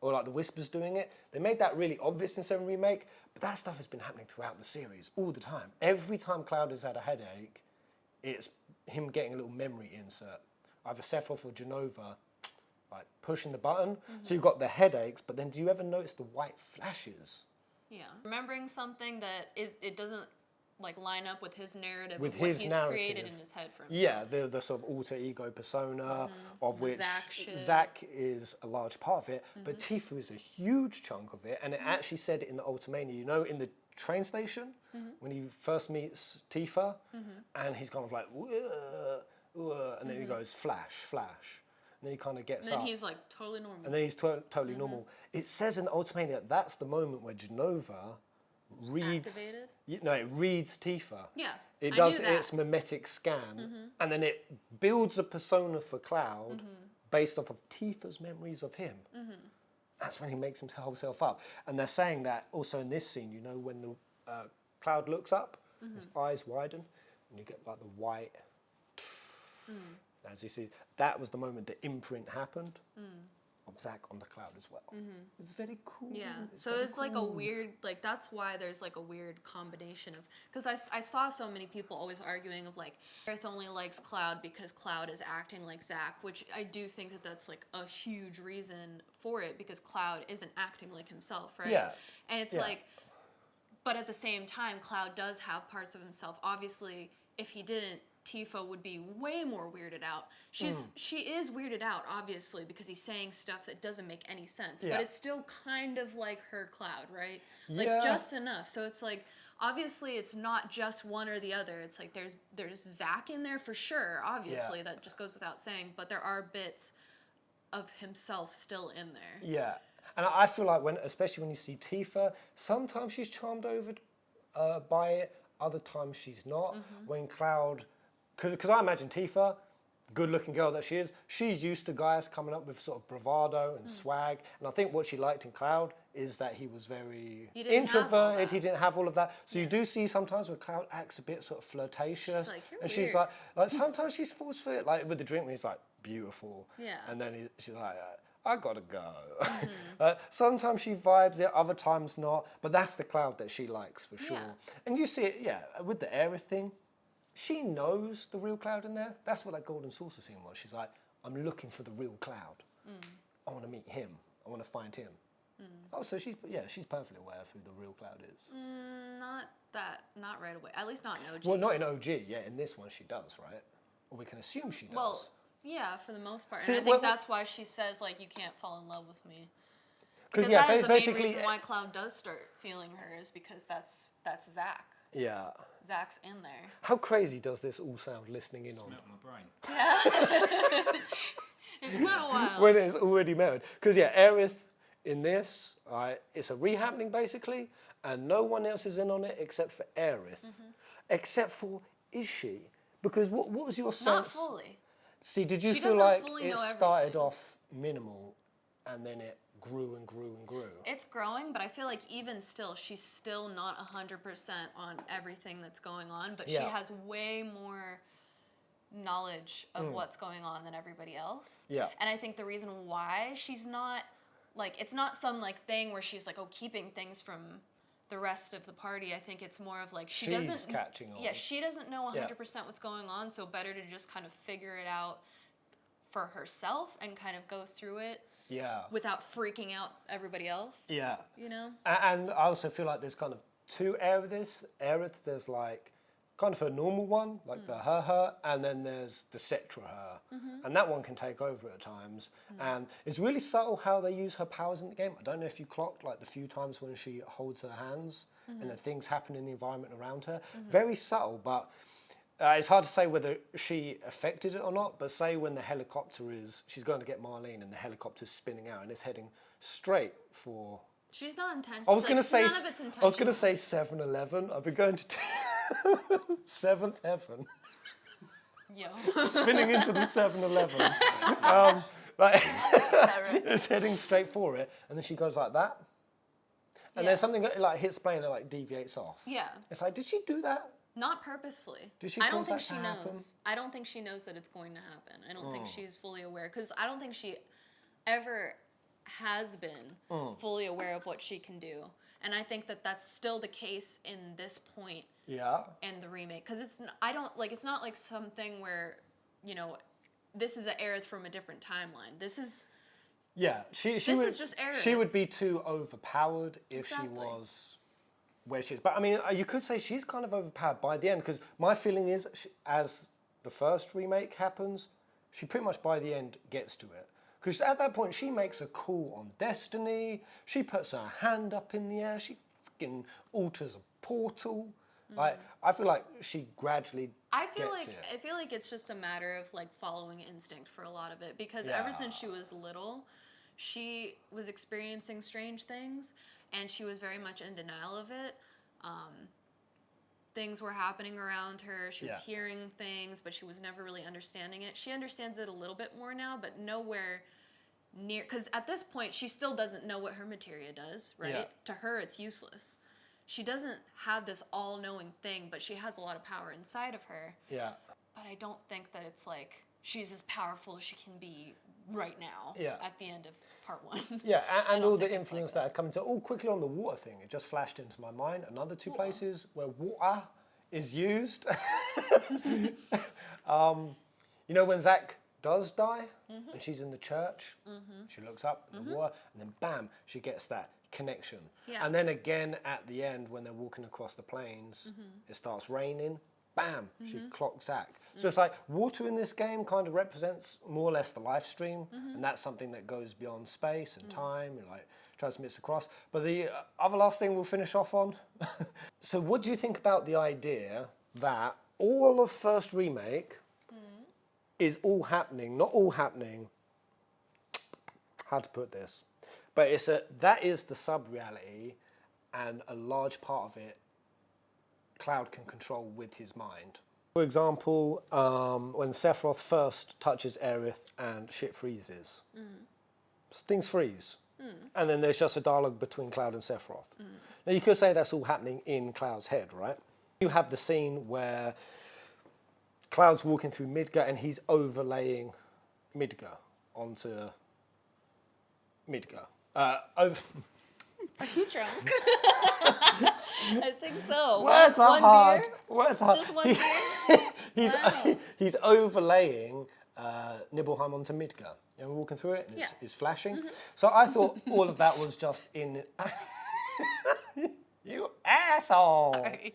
or like the Whispers doing it. They made that really obvious in 7 Remake, but that stuff has been happening throughout the series all the time. Every time Cloud has had a headache, it's him getting a little memory insert. Either Sephiroth or Genova, like pushing the button. So you've got the headaches, but then do you ever notice the white flashes? Yeah. Remembering something that it doesn't like line up with his narrative With of what his he's narrative. created in his head for himself. Yeah, the sort of alter ego persona of The which Zack shit. Zack is a large part of it, but Tifa is a huge chunk of it, and it actually said it in the Ultimania, you know, in the train station, when he first meets Tifa, and he's kind of like, "Whoa, whoa," and then he goes, flash, flash, and then he kind of gets And then up. he's like totally normal. And then he's totally normal. It says in Ultimania that's the moment where Genova reads. Activated? No, it reads Tifa. Yeah, It I does knew that. its mimetic scan, and then it builds a persona for Cloud based off of Tifa's memories of him. That's when he makes himself up. And they're saying that also in this scene, you know, when the Cloud looks up, his eyes widen, and you get like the white. As you see, that was the moment the imprint happened of Zack on the Cloud as well. It's very cool. Yeah, so very it's like a cool. weird, like that's why there's like a weird combination of, because I saw so many people always arguing of like, Earth only likes Cloud because Cloud is acting like Zack, which I do think that that's like a huge reason for it, because Cloud isn't acting like himself, right? Yeah. And it's Yeah. like, but at the same time, Cloud does have parts of himself. Obviously, if he didn't, Tifa would be way more weirded out. She is weirded out, obviously, because he's saying stuff that doesn't make any sense. Yeah. But it's still kind of like her Cloud, right? Like Yeah. just enough. So it's like, obviously it's not just one or the other. It's like there's Zack in there for sure, obviously. That just goes without saying. But there are bits of himself still in there. Yeah, and I feel like especially when you see Tifa, sometimes she's charmed over by it, other times she's not. When Cloud, because I imagine Tifa, good-looking girl that she is, she's used to guys coming up with sort of bravado and swag, and I think what she liked in Cloud is that he was very He didn't have all introverted, that. he didn't have all of that. So you do see sometimes where Cloud acts a bit sort of flirtatious, She's like, "You're and she's weird." like sometimes she's forced for it, like with the drink when he's like, beautiful. Yeah. And then she's like, I gotta go. Sometimes she vibes it, other times not. But that's the Cloud that she likes for sure. Yeah. And you see it, with the Aerith thing. She knows the real Cloud in there. That's what that golden saucer scene was. She's like, I'm looking for the real Cloud. I want to meet him. I want to find him. Oh, so she's perfectly aware of who the real Cloud is. Not right away. At least not in OG. Well, not in OG. Yeah, in this one she does, right? Or we can assume she does. Well, yeah, for the most part. See, And I think that's why she says, like, you can't fall in love with me. Because yeah, that is the main basically, reason why Cloud does start feeling her, is because that's Zack. Yeah. Zack's in there. How crazy does this all sound listening in on? Melt my brain. Yeah. It's kind of wild. When it's already melted. Because, yeah, Aerith in this, it's a rehappening basically, and no one else is in on it except for Aerith. Except for, is she? Because what was your sense? Not fully. See, did you She feel doesn't like fully it know started everything. off minimal and then it grew and grew and grew? It's growing, but I feel like even still, she's still not 100% on everything that's going on, but she has way more knowledge of what's going on than everybody else. Yeah. And I think the reason why she's not, like, it's not some, like, thing where she's, like, keeping things from the rest of the party. I think it's more of, like, she's catching on. Yeah, she doesn't know 100% what's going on, so better to just kind of figure it out for herself and kind of go through it. Yeah. Without freaking out everybody else. Yeah. You know? And I also feel like there's kind of two Aeriths. There's like kind of a normal one, like the her, and then there's the Cetra her. And that one can take over at times. And it's really subtle how they use her powers in the game. I don't know if you clocked like the few times when she holds her hands and then things happen in the environment around her. Very subtle, but it's hard to say whether she affected it or not, but say when the helicopter she's going to get Marlene and the helicopter's spinning out and it's heading straight for... She's not intentional. I was going to say... none of it's intentional. I was going to say 7-Eleven. I've been going to... Seventh Heaven. Yo. Spinning into the 7-Eleven. It's heading straight for it, and then she goes like that. And then something like hits the plane and like deviates off. Yeah. It's like, did she do that? Not purposefully. Did she I don't cause think that she to happen? knows. I don't think she knows that it's going to happen. I don't think she's fully aware, because I don't think she ever has been fully aware of what she can do. And I think that that's still the case in this point. Yeah. In the remake, because it's not like something where, you know, this is an Aerith from a different timeline. This is. Yeah, she This would, is just Aerith. She would be too overpowered if she was where she is. But I mean, you could say she's kind of overpowered by the end, because my feeling is, as the first remake happens, she pretty much by the end gets to it. Because at that point, she makes a call on destiny. She puts her hand up in the air. She fucking alters a portal. Like, I feel like she gradually I feel gets like it's just a matter of like following instinct for a lot of it, because ever since she was little, she was experiencing strange things and she was very much in denial of it. Things were happening around her. She was hearing things, but she was never really understanding it. She understands it a little bit more now, but nowhere near, because at this point she still doesn't know what her materia does, right? Yeah. To her it's useless. She doesn't have this all-knowing thing, but she has a lot of power inside of her. Yeah. But I don't think that it's like she's as powerful as she can be right now at the end of part 1. Yeah, and all the influence that had come into... Oh, quickly on the water thing, it just flashed into my mind. Another two places where water is used. You know when Zack does die, and she's in the church, she looks up in the water, and then bam, she gets that connection. Yeah. And then again at the end when they're walking across the plains, it starts raining, bam, she clocks Zack. So it's like water in this game kind of represents more or less the life stream, and that's something that goes beyond space and time and like transmits across. But the other last thing we'll finish off on. So what do you think about the idea that all of first remake is all happening, not all happening, how to put this, but that is the sub-reality, and a large part of it Cloud can control with his mind. For example, when Sephiroth first touches Aerith and shit freezes, things freeze. And then there's just a dialogue between Cloud and Sephiroth. Now you could say that's all happening in Cloud's head, right? You have the scene where Cloud's walking through Midgar and he's overlaying Midgar onto Midgar. Are you drunk? I think so. Words Just are one hard. beer? Words are hard. Just one beer? He's overlaying Nibelheim onto Midgar. And we're walking through it, and it's flashing. Mm-hmm. So I thought all of that was just in. You asshole! Sorry.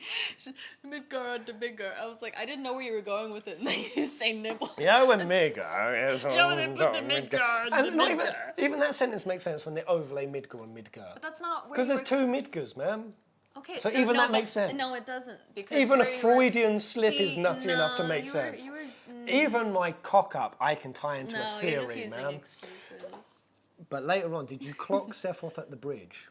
Midgar onto Midgar. I was like, I didn't know where you were going with it, and then you say nibble. You know when Midgar is You know when they put the Midgar on the not Midgar. even that sentence makes sense when they overlay Midgar on Midgar. But that's not where Because you there's were... 2 Midgars, man. Okay. So even that makes sense. No, it doesn't. Because Even a where you Freudian were... slip is nutty enough to make sense. Even my cock up, I can tie into a theory, you're just using man. excuses. But later on, did you clock Sephiroth at the bridge?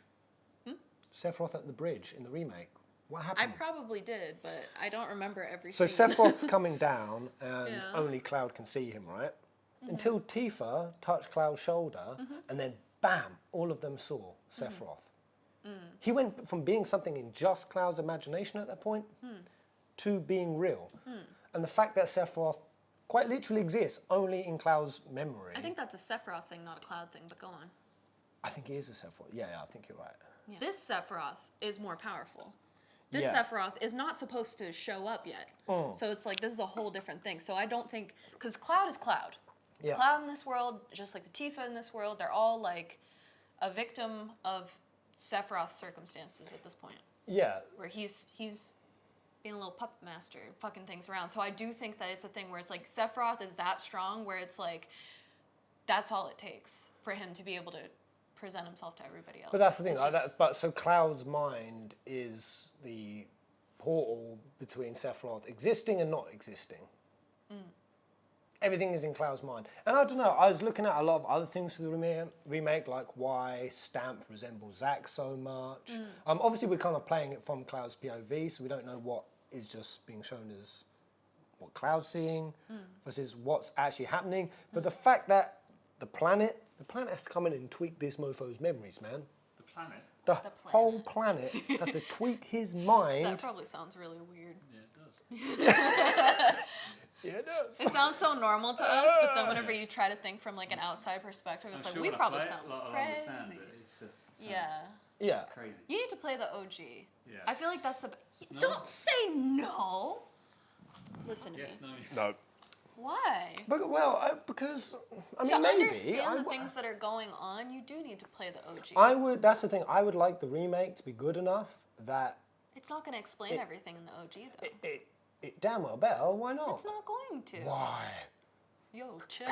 Sephiroth at the bridge in the remake. What I happened? probably did, but I don't remember every So scene. Sephiroth's coming down, and Yeah. only Cloud can see him, right? Until Tifa touched Cloud's shoulder, and then bam, all of them saw Sephiroth. He went from being something in just Cloud's imagination at that point to being real. And the fact that Sephiroth quite literally exists only in Cloud's memory. I think that's a Sephiroth thing, not a Cloud thing, but go on. I think he is a Sephiroth. Yeah, I think you're right. Yeah. This Sephiroth is more powerful. This Yeah. Sephiroth is not supposed to show up yet. So it's like, this is a whole different thing. So I don't think, because Cloud is Cloud. Yeah. Cloud in this world, just like the Tifa in this world, they're all like a victim of Sephiroth's circumstances at this point. Yeah. Where he's being a little puppet master, fucking things around. So I do think that it's a thing where it's like Sephiroth is that strong, where it's like, that's all it takes for him to be able to present himself to everybody else. But that's the thing. It's But so Cloud's mind is the portal between Sephiroth existing and not existing. Everything is in Cloud's mind. And I don't know, I was looking at a lot of other things for the remake, like why Stamp resembles Zack so much. Obviously, we're kind of playing it from Cloud's POV, so we don't know what is just being shown as what Cloud's seeing versus what's actually happening. But the fact that the planet has to come in and tweak this mofo's memories, man. The planet? The whole planet has to tweak his mind. That probably sounds really weird. Yeah, it does. Yeah, it does. It sounds so normal to us, but then whenever you try to think from like an outside perspective, it's I'm like, sure we when I probably play it, sound I'll crazy. understand it. It's just sounds Yeah. crazy. You need to play the OG. Yeah. I feel like that's the... No. Don't say no! Listen to Yes, me. no. No. Why? But, because, I mean, To maybe. understand the things that are going on, you do need to play the OG. That's the thing, I would like the remake to be good enough that It's not going to explain everything in the OG, though. it damn well better, why not? It's not going to. Why? Yo, chill.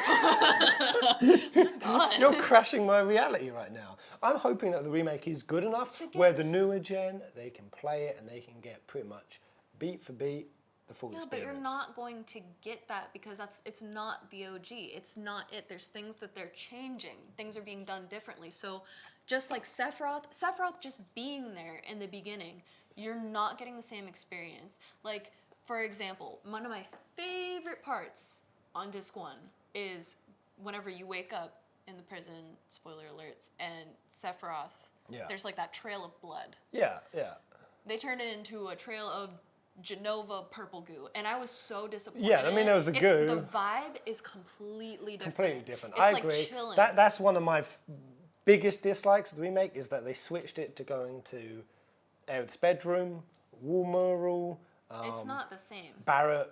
You're crashing my reality right now. I'm hoping that the remake is good enough where the newer gen, they can play it and they can get pretty much beat for beat the full Yeah, experience. but you're not going to get that because it's not the OG. It's not it. There's things that they're changing. Things are being done differently. So just like Sephiroth just being there in the beginning, you're not getting the same experience. Like, for example, one of my favorite parts on disc 1 is whenever you wake up in the prison, spoiler alerts, and Sephiroth, there's like that trail of blood. Yeah. They turned it into a trail of Genova purple goo, and I was so disappointed. Yeah, I mean, there was the goo. The vibe is completely different. Completely different. It's I like agree. Chilling. That's one of my biggest dislikes of the remake is that they switched it to going to Aerith's bedroom, wall mural. It's not the same. Barrett,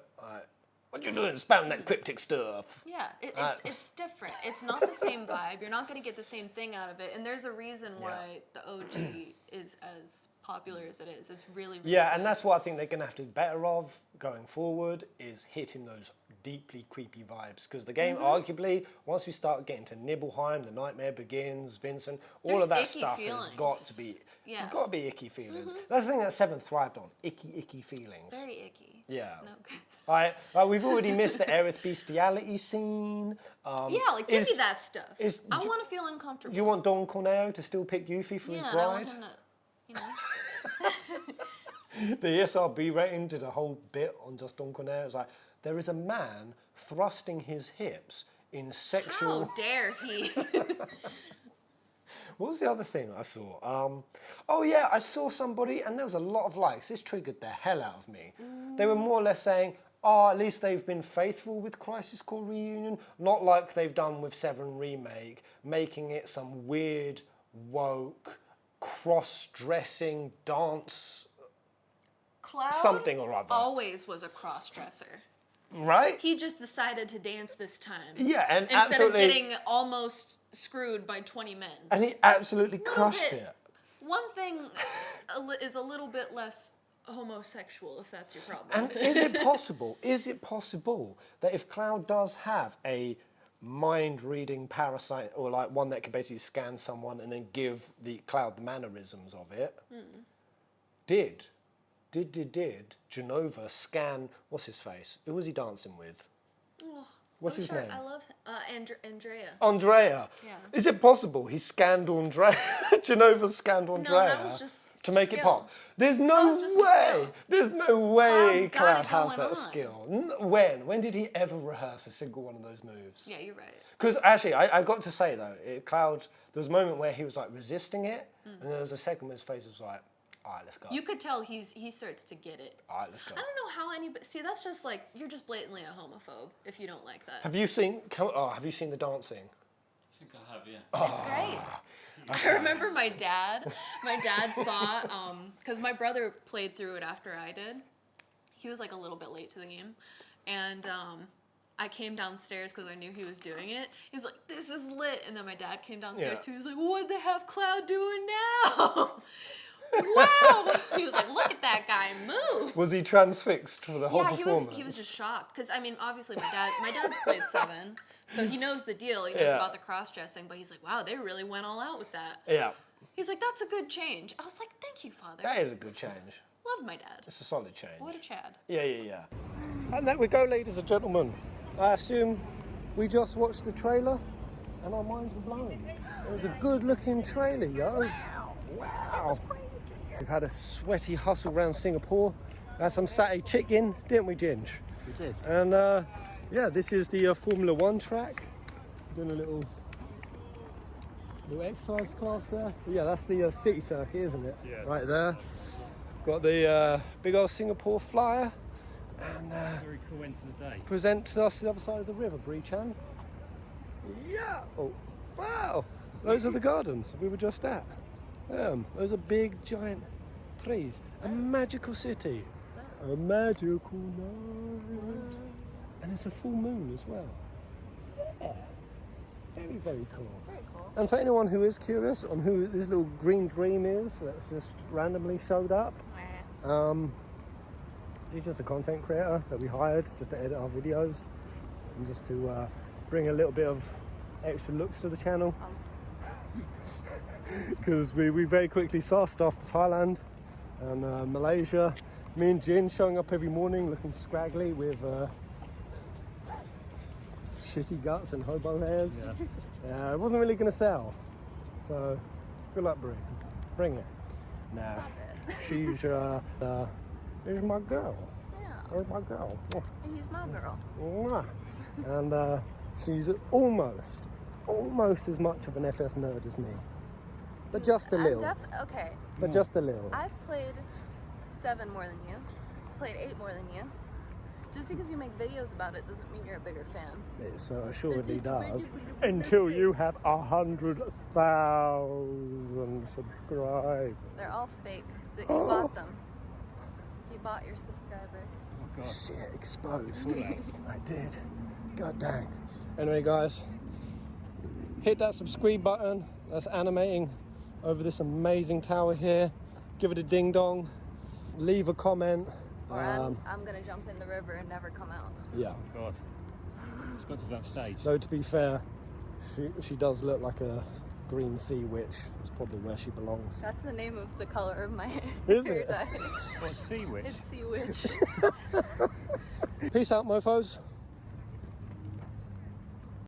what you doing spouting that cryptic stuff? Yeah, it's different. It's not the same vibe. You're not going to get the same thing out of it, and there's a reason why the OG is as popular as it is. It's really, really Yeah, good. and that's what I think they're going to have to do better of going forward is hitting those deeply creepy vibes. Because the game, arguably, once we start getting to Nibelheim, The Nightmare Begins, Vincent, all There's of that icky stuff feelings. has got to be... Yeah. There's got to be icky feelings. That's the thing that 7 thrived on. Icky feelings. Very icky. Yeah. No. We've already missed the Aerith bestiality scene. Yeah, like give me that stuff. I want to feel uncomfortable. Do you want Don Corneo to still pick Yuffie for his and bride? I want him to, The ESRB rating did a whole bit on just Don Corneo. It was like, there is a man thrusting his hips in sexual... How dare he? What was the other thing I saw? Oh yeah, I saw somebody and there was a lot of likes. This triggered the hell out of me. They were more or less saying, oh, at least they've been faithful with Crisis Core Reunion. Not like they've done with 7 Remake, making it some weird, woke, cross-dressing dance Cloud something or other. always was a cross-dresser. Right? He just decided to dance this time. Yeah, and instead absolutely, of getting almost screwed by 20 men. and he absolutely crushed it. One thing is a little bit less homosexual, if that's your problem. And is it possible? Is it possible that if Cloud does have a mind-reading parasite, or like one that can basically scan someone and then give the Cloud the mannerisms of it, did Genova scan, what's his face? Who was he dancing with? Oh, What's his name? I love Andrea. Andrea. Yeah. Is it possible he scanned Andrea? Genova scanned Andrea that was just to make skill. it pop. There's no was just the way. skill. There's no way Cloud's got Cloud it has going that on. skill. When did he ever rehearse a single one of those moves? Yeah, you're right. Because actually, I got to say though, Cloud, there was a moment where he was like resisting it, and there was a second where his face was like, all right, let's go. You could tell he starts to get it. All right, let's go. I don't know how anybody... See, that's just like, you're just blatantly a homophobe if you don't like that. Have you seen the dancing? I think I have, yeah. It's great. I remember my dad saw, because my brother played through it after I did. He was like a little bit late to the game. And I came downstairs because I knew he was doing it. He was like, this is lit. And then my dad came downstairs too. He was like, what'd they have Cloud doing now? Wow! He was like, look at that guy move. Was he transfixed for the whole performance? Yeah, he was just shocked. Because, I mean, obviously my dad's played 7, so he knows the deal. He knows about the cross-dressing, but he's like, wow, they really went all out with that. Yeah. He's like, that's a good change. I was like, thank you, Father. That is a good change. Love my dad. It's a solid change. What a Chad. Yeah. And there we go, ladies and gentlemen. I assume we just watched the trailer and our minds were blown. It was a good-looking trailer, yo. Wow. We've had a sweaty hustle around Singapore. Had some satay chicken, didn't we, Ginge? We did. And yeah, this is the Formula 1 track. Doing a little exercise class there. But yeah, that's the city circuit, isn't it? Yeah. Right there. Got the big old Singapore flyer. And Very cool end to the day. present to us the other side of the river, Bree-chan. Yeah. Oh, wow. Those are the gardens we were just at. Those are big, giant trees. A magical city. A magical night. And it's a full moon as well. Yeah. Very, very cool. Very cool. And for anyone who is curious on who this little green dream is that's just randomly showed up, he's just a content creator that we hired just to edit our videos and just to bring a little bit of extra looks to the channel. Because we very quickly sussed after Thailand and Malaysia. Me and Jin showing up every morning looking scraggly with shitty guts and hobo hairs. Yeah. It wasn't really going to sell. So, good luck, Brie. Bring it. Nah. She's my girl. Yeah. Where's my girl? He's my girl. Mwah. And she's almost as much of an FF nerd as me. But just a little. Okay. But just a little. I've played 7 more than you. Played 8 more than you. Just because you make videos about it doesn't mean you're a bigger fan. It assuredly does. Until you have 100,000 subscribers. They're all fake. You bought them. You bought your subscribers. Oh, God. Shit, exposed. I did. God dang. Anyway, guys, hit that subscribe button. That's animating over this amazing tower here. Give it a ding dong. Leave a comment. Or I'm gonna jump in the river and never come out. Yeah. Oh, God. It's got to that stage. Though to be fair, she does look like a green sea witch. It's probably where she belongs. That's the name of the color of my hair. Is it? What, sea witch? It's sea witch. Peace out, mofos.